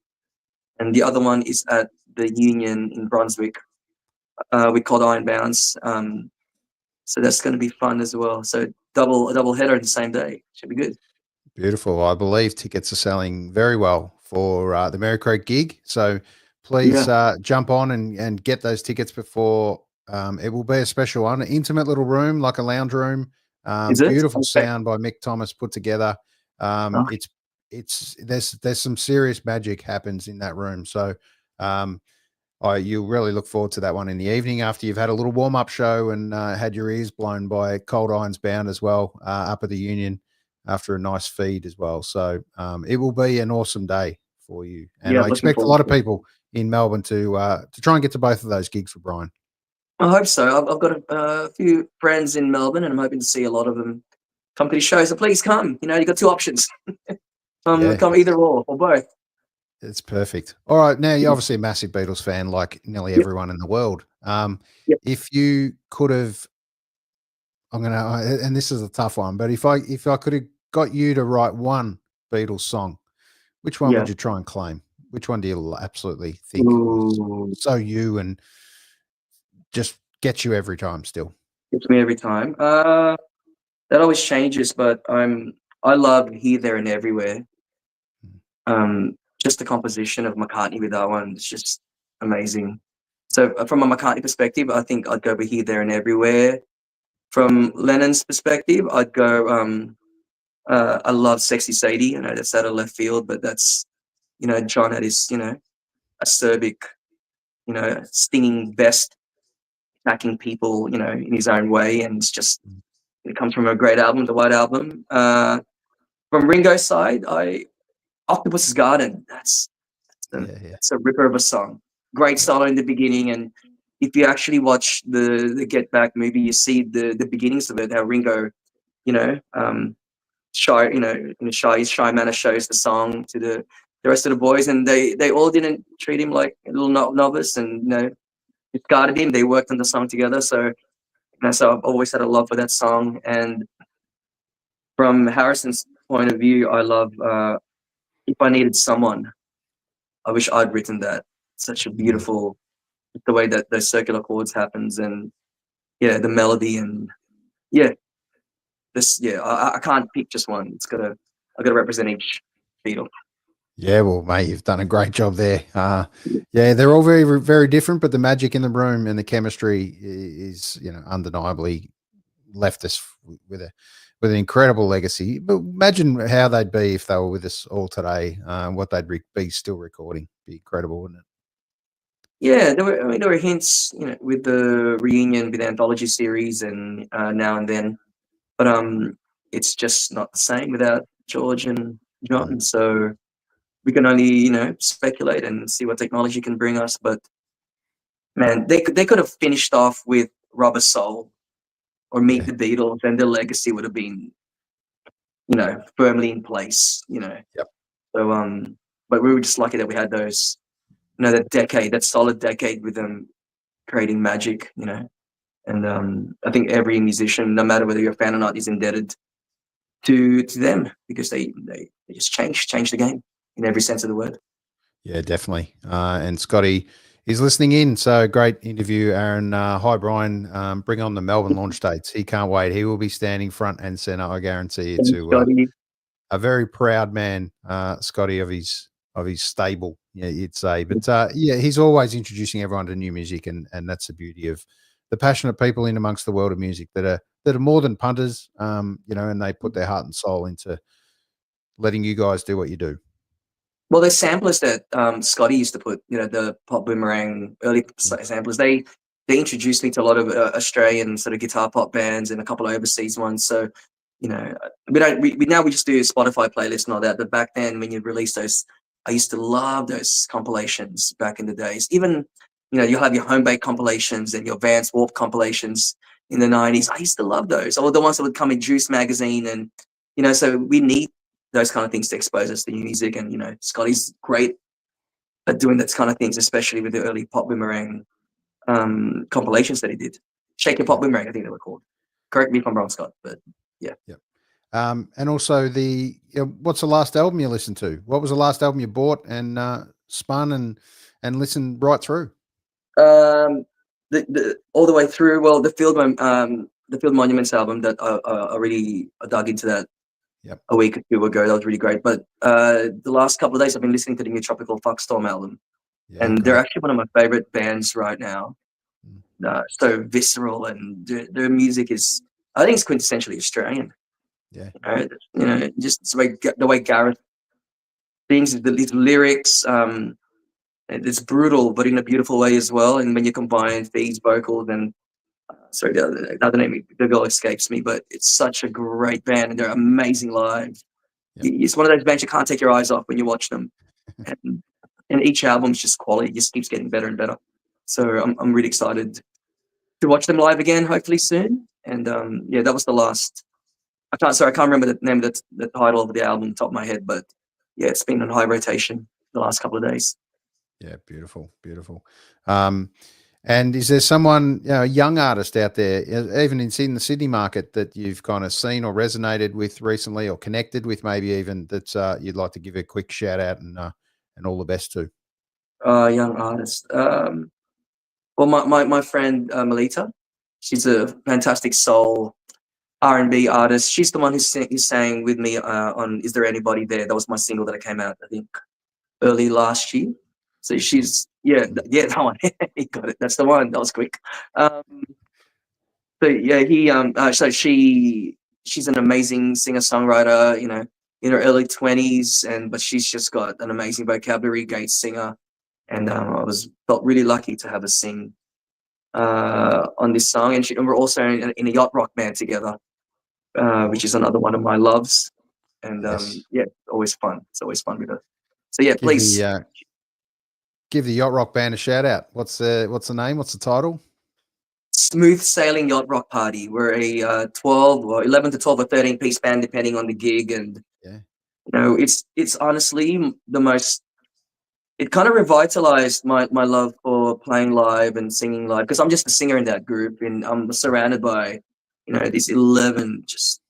And the other one is at the Union in Brunswick. We called Iron Bounds. So that's going to be fun as well. So a double header in the same day. Should be good. Beautiful. I believe tickets are selling very well for the Merry Creek gig. So please jump on and get those tickets before it will be a special one. An intimate little room, like a lounge room. Beautiful sound by Mick Thomas put together. There's some serious magic happens in that room. So you'll really look forward to that one in the evening after you've had a little warm-up show and had your ears blown by Cold Irons Bound as well up at the Union after a nice feed as well. So it will be an awesome day for you. And I expect a lot of people in Melbourne to try and get to both of those gigs for Brian. I hope so. I've got a few friends in Melbourne, and I'm hoping to see a lot of them come to the show. So please come. You've got two options. Come either or both. It's perfect. All right. Now, you're obviously a massive Beatles fan, like nearly everyone in the world. If you could have, and this is a tough one, but if I could have got you to write one Beatles song, which one would you try and claim? Which one do you absolutely think was so you and just gets you every time still? Gets me every time. That always changes, but I love Here, There and Everywhere. Just the composition of McCartney with that one is just amazing. So from a McCartney perspective, I think I'd go with Here, There and Everywhere. From Lennon's perspective, I'd go, I love Sexy Sadie. I know that's out of left field, but that's, John had his, acerbic, stinging best, attacking people, in his own way. And it's just, it comes from a great album, the White Album. From Ringo's side, Octopus's Garden. That's a ripper of a song. Great solo in the beginning, and if you actually watch the Get Back movie, you see the beginnings of it. How Ringo, shy manner shows the song to the rest of the boys, and they all didn't treat him like a little novice, and discarded him. They worked on the song together. So so I've always had a love for that song. And from Harrison's point of view, I love. If I Needed Someone, I wish I'd written that. Such a beautiful, the way that those circular chords happens, and the melody, and I can't pick just one. I gotta represent each Beatle. Yeah, well, mate, you've done a great job there. They're all very, very different, but the magic in the room and the chemistry is, undeniably left us with an incredible legacy. But imagine how they'd be if they were with us all today. What they'd be still recording. Be incredible, wouldn't it? Yeah, there were hints, with the reunion with the anthology series and Now and Then, but it's just not the same without George and John. So we can only, speculate and see what technology can bring us. But man, they could have finished off with Rubber Soul or Meet the Beatles, and their legacy would have been, firmly in place. So but we were just lucky that we had those, that solid decade with them creating magic, and I think every musician, no matter whether you're a fan or not, is indebted to them, because they just changed the game in every sense of the word. Yeah, definitely. And Scotty is listening in. So great interview, Aaron. Hi, Brian. Bring on the Melbourne launch dates. He can't wait. He will be standing front and center, I guarantee you, to a very proud man, Scotty, of his of his stable, you'd say. But yeah, he's always introducing everyone to new music, and that's the beauty of the passionate people in amongst the world of music that are more than punters, and they put their heart and soul into letting you guys do what you do. Well, the samplers that Scotty used to put, the pop boomerang early samplers, they introduced me to a lot of Australian sort of guitar pop bands and a couple of overseas ones. So, we now we just do a Spotify playlist and all that. But back then, when you release those, I used to love those compilations back in the days. Even, you'll have your home bake compilations and your Vance Warp compilations in the 90s. I used to love those. Or the ones that would come in Juice magazine. And, so we need those kind of things to expose us to new music. And, Scotty's great at doing that kind of things, especially with the early pop boomerang compilations that he did. Shake Your Pop Boomerang, I think they were called. Correct me if I'm wrong, Scott, but yeah. And also what's the last album you listened to? What was the last album you bought and spun and listened right through? The all the way through. Well, the Field Monuments album that I really dug into that a week or two ago. That was really great. But the last couple of days I've been listening to the new Tropical Fuckstorm album. And they're actually one of my favorite bands right now. So visceral, and their music is, I think it's quintessentially Australian. Just the way Gareth sings, these lyrics, it's brutal, but in a beautiful way as well. And when you combine Fee's vocals and sorry, the other name, the girl escapes me, but it's such a great band, and they're amazing live. It's one of those bands you can't take your eyes off when you watch them. And each album's just quality, just keeps getting better and better. So I'm really excited to watch them live again, hopefully soon. And that was the last. I can't remember the name of the title of the album top of my head, but yeah, it's been on high rotation the last couple of days. Yeah, beautiful. And is there someone, a young artist out there, even in the Sydney market, that you've kind of seen or resonated with recently, or connected with, maybe even, that you'd like to give a quick shout out and all the best to? Young artist. Well, my friend Melita, she's a fantastic soul R&B artist. She's the one who sang with me on "Is There Anybody There?" That was my single that came out, I think, early last year. So she's that one. He got it. That's the one. That was quick. She's an amazing singer-songwriter. In her early 20s, but she's just got an amazing vocabulary, great singer. And I felt really lucky to have her sing on this song. And we're also in a yacht rock band together, which is another one of my loves. And always fun. It's always fun with her. So yeah, please give the yacht rock band a shout out. What's the name? What's the title? Smooth Sailing Yacht Rock Party. We're a 12 or 11 to 12 or 13 piece band, depending on the gig. And it's honestly the most. It kind of revitalized my love for playing live and singing live, because I'm just a singer in that group, and I'm surrounded by, these 11 just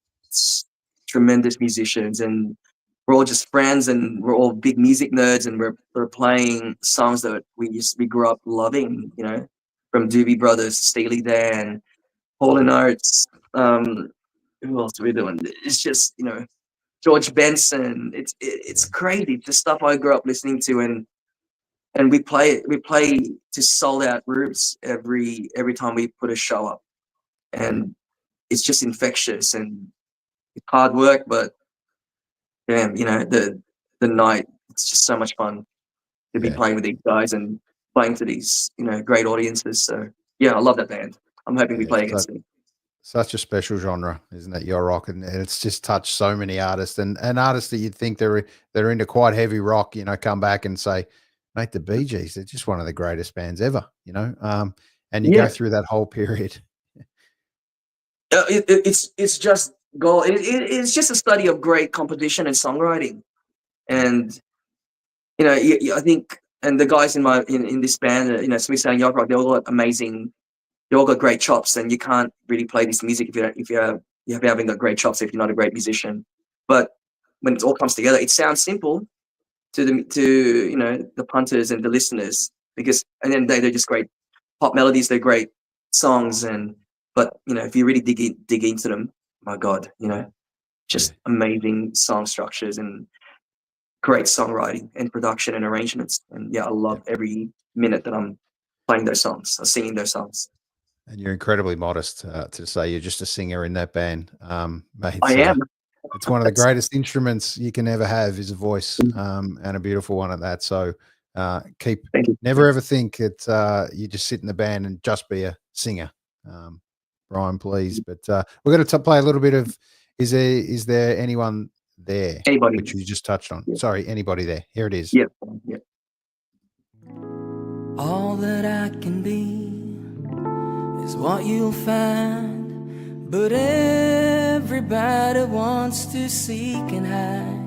tremendous musicians, and we're all just friends, and we're all big music nerds, and we're playing songs that we grew up loving, from Doobie Brothers, Steely Dan, Hall & Oates. Who else are we doing? It's just, George Benson. It's crazy, the stuff I grew up listening to, and we play to sold out rooms every time we put a show up, and it's just infectious, and it's hard work, but damn, the night, it's just so much fun to be playing with these guys and playing to these great audiences. So yeah, I love that band. I'm hoping we play against them. Such a special genre, isn't it? Yacht rock, and it's just touched so many artists, and artists that you'd think they're into quite heavy rock, come back and say, mate, the Bee Gees, they're just one of the greatest bands ever, and you go through that whole period. It's just gold. It's just a study of great composition and songwriting, and I think, and the guys in this band, Smooth Sailing Yacht Rock, they all got amazing. They all got great chops, and you can't really play this music if you haven't got great chops, if you're not a great musician. But when it all comes together, it sounds simple to the punters and the listeners, and then they're just great pop melodies. They're great songs, but if you really dig into them, my God, just amazing song structures, and great songwriting and production and arrangements. And yeah, I love every minute that I'm playing those songs or singing those songs. And you're incredibly modest to say you're just a singer in that band, mate. I am. It's one of the greatest instruments you can ever have is a voice, and a beautiful one at that. So never ever think that you just sit in the band and just be a singer, Brian, please. But we're going to play a little bit of is there anyone there? Anybody. Which you just touched on. Yeah. Sorry, anybody there. Here it is. Yep. All that I can be is what you'll find, but everybody wants to seek and hide.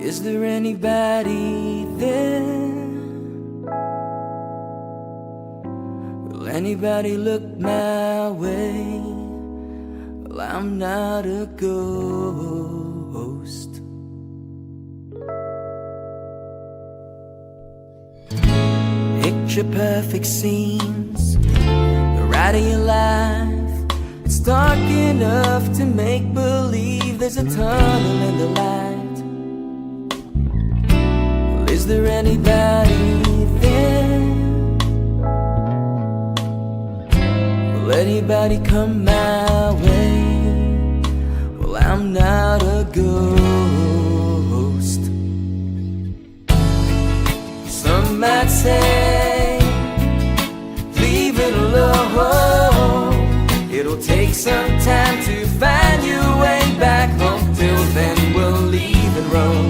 Is there anybody there? Will anybody look my way? Well, I'm not a ghost. Picture perfect scenes, the ride of your life. It's dark enough to make believe there's a tunnel in the light. Well, is there anybody there? Will anybody come my way? Well, I'm not a ghost. Some might say, leave it alone. It'll take some time to find your way back home. Till then we'll leave and roam.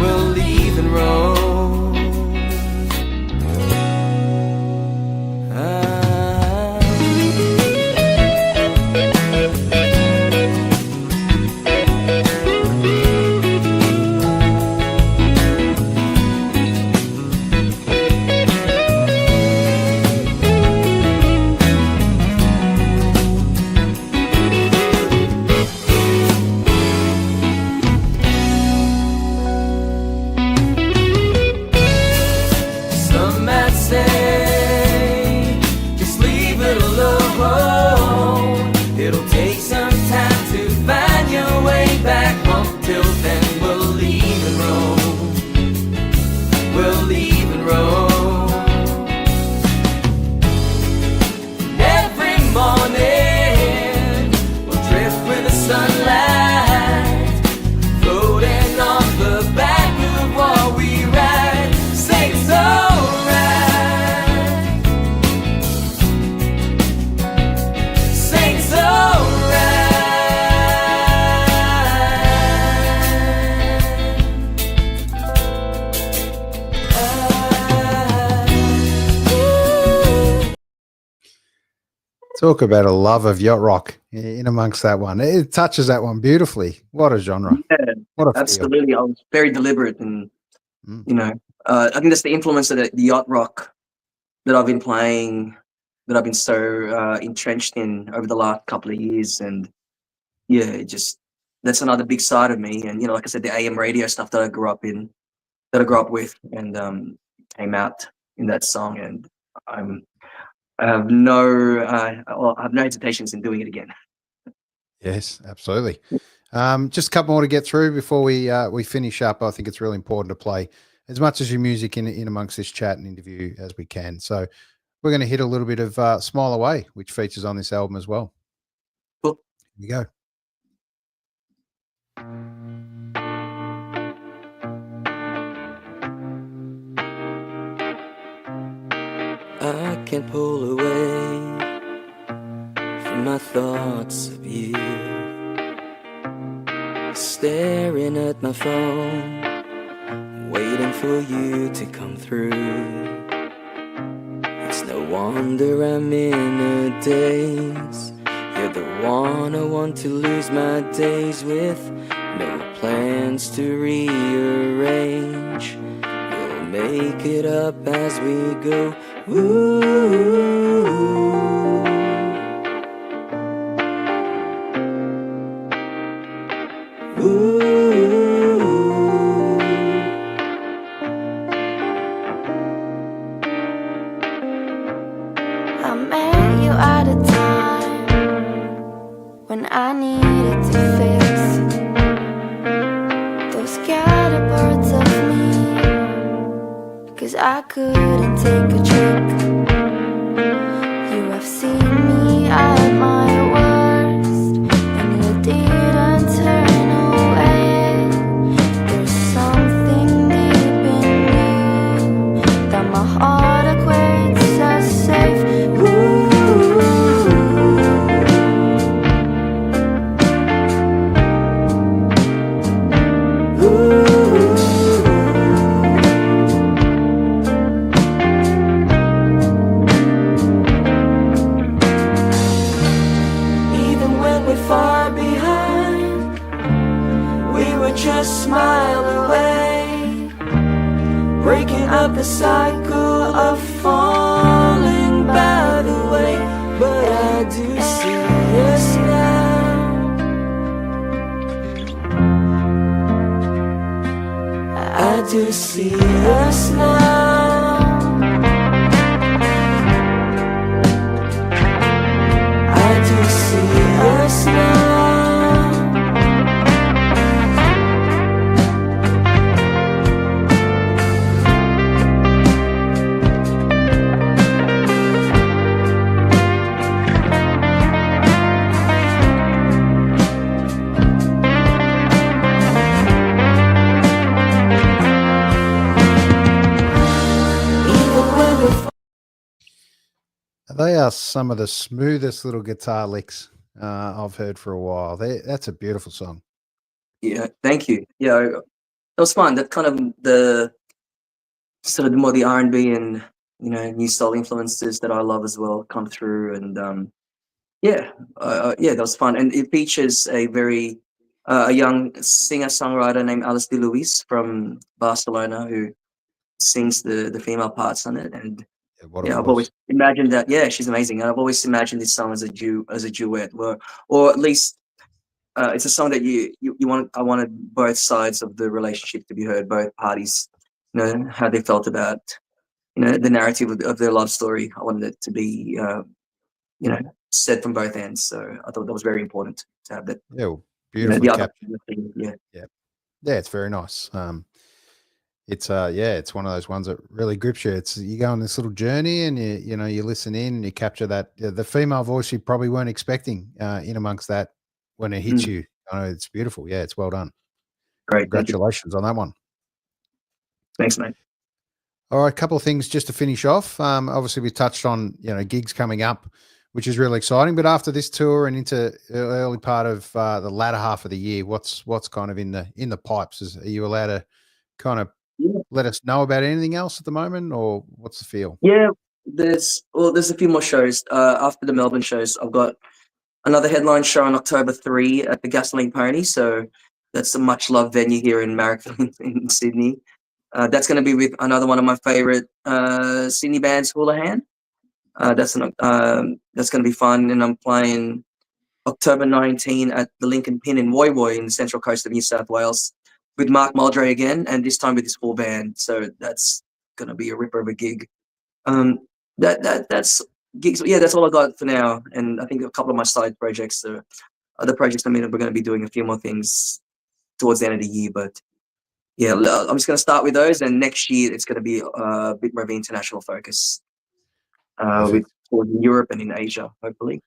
We'll leave and roam. Talk about a love of yacht rock in amongst that one. It touches that one beautifully. What a genre. Yeah, what a absolutely. feel. I was very deliberate, and I think that's the influence of the yacht rock that I've been playing, that I've been so entrenched in over the last couple of years. And yeah, that's another big side of me. And like I said, the AM radio stuff that I grew up with, and came out in that song. And I have no hesitations in doing it again. Yes, absolutely. Just a couple more to get through before we finish up. I think it's really important to play as much as your music in amongst this chat and interview as we can. So we're going to hit a little bit of Smile Away, which features on this album as well. Cool. Here we go. I can't pull away from my thoughts of you, staring at my phone, waiting for you to come through. It's no wonder I'm in a daze. You're the one I want to lose my days with. No plans to rearrange. We'll make it up as we go. Ooh. I met you at a time when I needed to fix couldn't take a trick. You have seen me at my worst, and you didn't turn away. There's something deep in you that my heart equates as safe. Smile away, breaking up the cycle of falling by the way. But I do see us now. I do see us now. I do see us now. They are some of the smoothest little guitar licks I've heard for a while. That's a beautiful song. Yeah, thank you. Yeah, it was fun. That kind of the sort of the more the R&B and new soul influences that I love as well come through, and yeah, that was fun. And it features a young singer songwriter named Alice De Luis from Barcelona who sings the female parts on it. And What a yeah, I've voice. always imagined that. Yeah, she's amazing. And I've always imagined this song as a duet, or at least it's a song that you want. I wanted both sides of the relationship to be heard, both parties, how they felt about the narrative of their love story. I wanted it to be said from both ends. So I thought that was very important to have that. Yeah, well, beautifully captured. Yeah. Yeah, it's very nice. It's one of those ones that really grips you. You go on this little journey, and you listen in and you capture that the female voice you probably weren't expecting in amongst that when it hits you. It's beautiful. Yeah, it's well done. Great. Congratulations on that one. Thanks, mate. All right, a couple of things just to finish off. Obviously, we touched on gigs coming up, which is really exciting. But after this tour and into the early part of the latter half of the year, what's kind of in the pipes? Are you allowed to kind of let us know about anything else at the moment, or what's the feel? Yeah, there's a few more shows after the Melbourne shows. I've got another headline show on October 3 at the Gasoline Pony. So that's a much loved venue here in Marrickville in Sydney. That's going to be with another one of my favorite Sydney bands, Houlihan. That's going to be fun. And I'm playing October 19 at the Lincoln Pin in Woy Woy in the Central Coast of New South Wales with Mark Muldray again, and this time with his full band. So that's going to be a ripper of a gig. That's gigs. Yeah, that's all I got for now. And I think a couple of my side projects, other projects. We're going to be doing a few more things towards the end of the year. But yeah, I'm just going to start with those, and next year it's going to be a bit more of an international focus with towards Europe and in Asia, hopefully.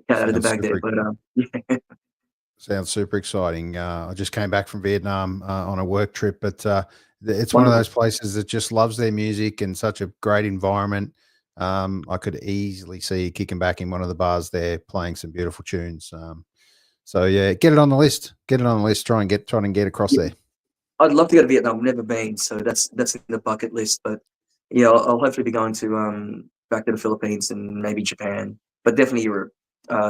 Out of the bag there, but yeah. Sounds super exciting. I just came back from Vietnam on a work trip, but it's one of those places that just loves their music and such a great environment. I could easily see you kicking back in one of the bars there, playing some beautiful tunes. So yeah, get it on the list. Try and get across there. I'd love to go to Vietnam. I've never been, so that's in the bucket list. But yeah, I'll hopefully be going to back to the Philippines and maybe Japan, but definitely Europe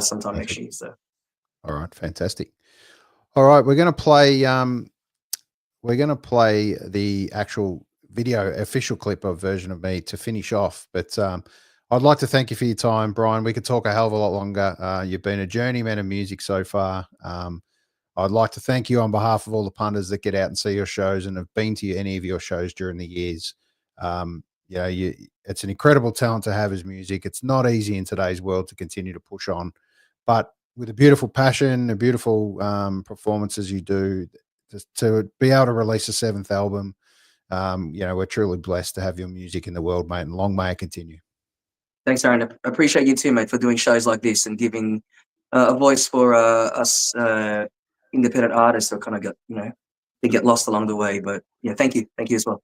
sometime next year. So. All right, fantastic. All right, we're going to play the actual video official clip of Version of Me to finish off. But I'd like to thank you for your time, Brian. We could talk a hell of a lot longer. You've been a journeyman of music so far. I'd like to thank you on behalf of all the punters that get out and see your shows and have been to any of your shows during the years. It's an incredible talent to have as music. It's not easy in today's world to continue to push on, but with a beautiful passion, a beautiful performances you do, to be able to release a 7th album we're truly blessed to have your music in the world, mate, and long may it continue. Thanks, Aaron. I appreciate you too, mate, for doing shows like this and giving a voice for us independent artists that kind of they get lost along the way. But yeah, thank you as well.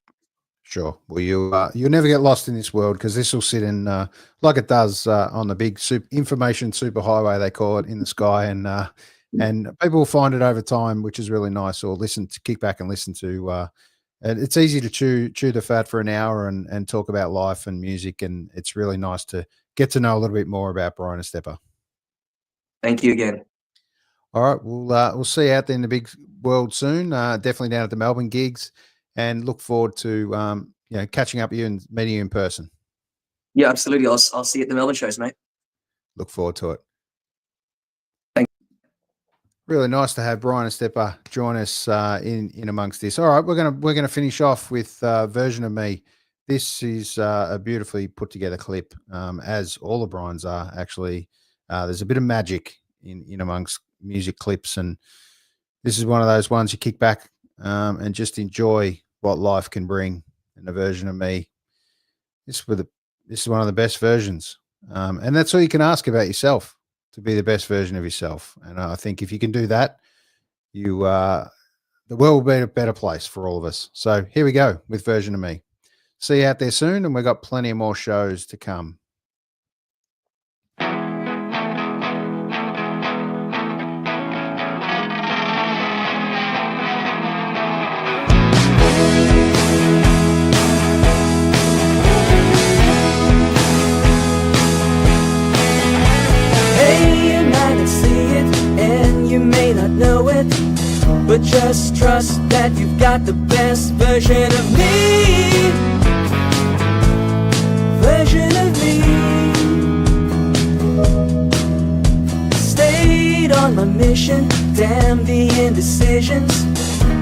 Sure. Well, you'll never get lost in this world, because this will sit in like it does on the big information superhighway, they call it, in the sky, and people will find it over time, which is really nice. Or kick back and listen to. And it's easy to chew the fat for an hour and talk about life and music, and it's really nice to get to know a little bit more about Bryan Estepa. Thank you again. All right, we'll see you out there in the big world soon. Definitely down at the Melbourne gigs, and look forward to catching up with you and meeting you in person. Yeah, absolutely. I'll see you at the Melbourne shows, mate. Look forward to it. Thank you. Really nice to have Bryan Estepa join us in amongst this. All right, we're gonna finish off with Version of Me. This is a beautifully put together clip, as all of Brian's are actually. There's a bit of magic in amongst music clips, and this is one of those ones you kick back and just enjoy what life can bring. And the Version of Me, this is one of the best versions, and that's all you can ask about yourself, to be the best version of yourself. And I think if you can do that, the world will be a better place for all of us. So here we go with Version of Me. See you out there soon, and we've got plenty of more shows to come. But just trust that you've got the best version of me. Version of me. Stayed on my mission, damn the indecisions.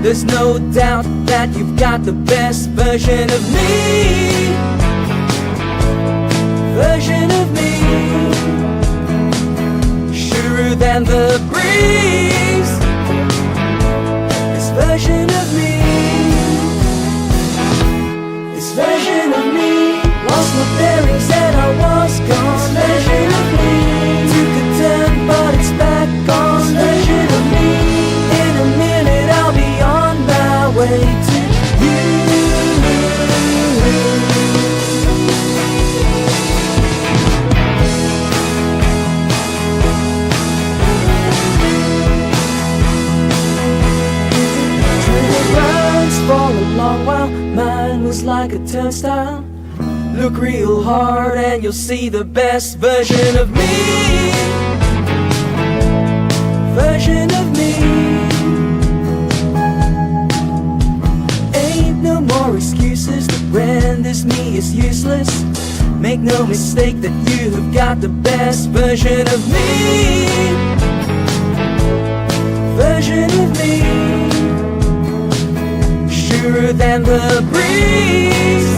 There's no doubt that you've got the best version of me. Version of me. Surer than the breeze. Version of me, this version of me, lost my bearings and I was gone. This version of me, took a turn but it's back on. This version of me, in a minute I'll be on my way to you. For a long while, mine was like a turnstile. Look real hard and you'll see the best version of me. Version of me. Ain't no more excuses that renders me as useless. Make no mistake that you have got the best version of me. Version of me. Surer than the breeze.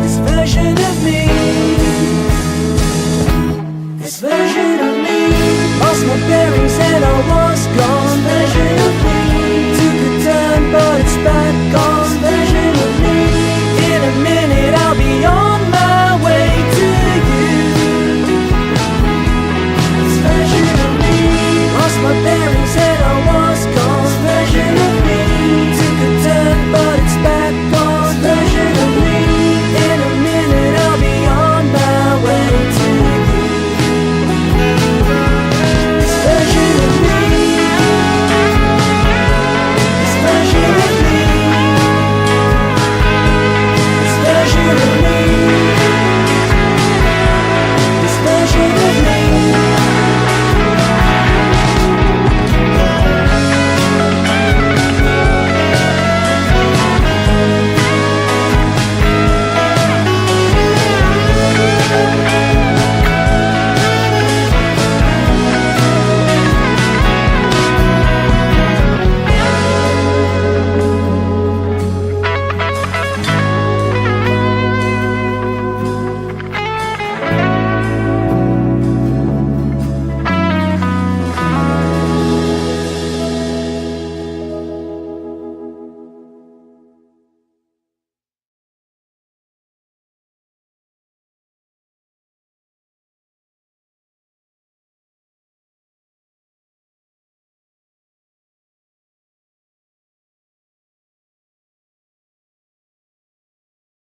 This version of me. This version of me. Lost my bearings and I was gone.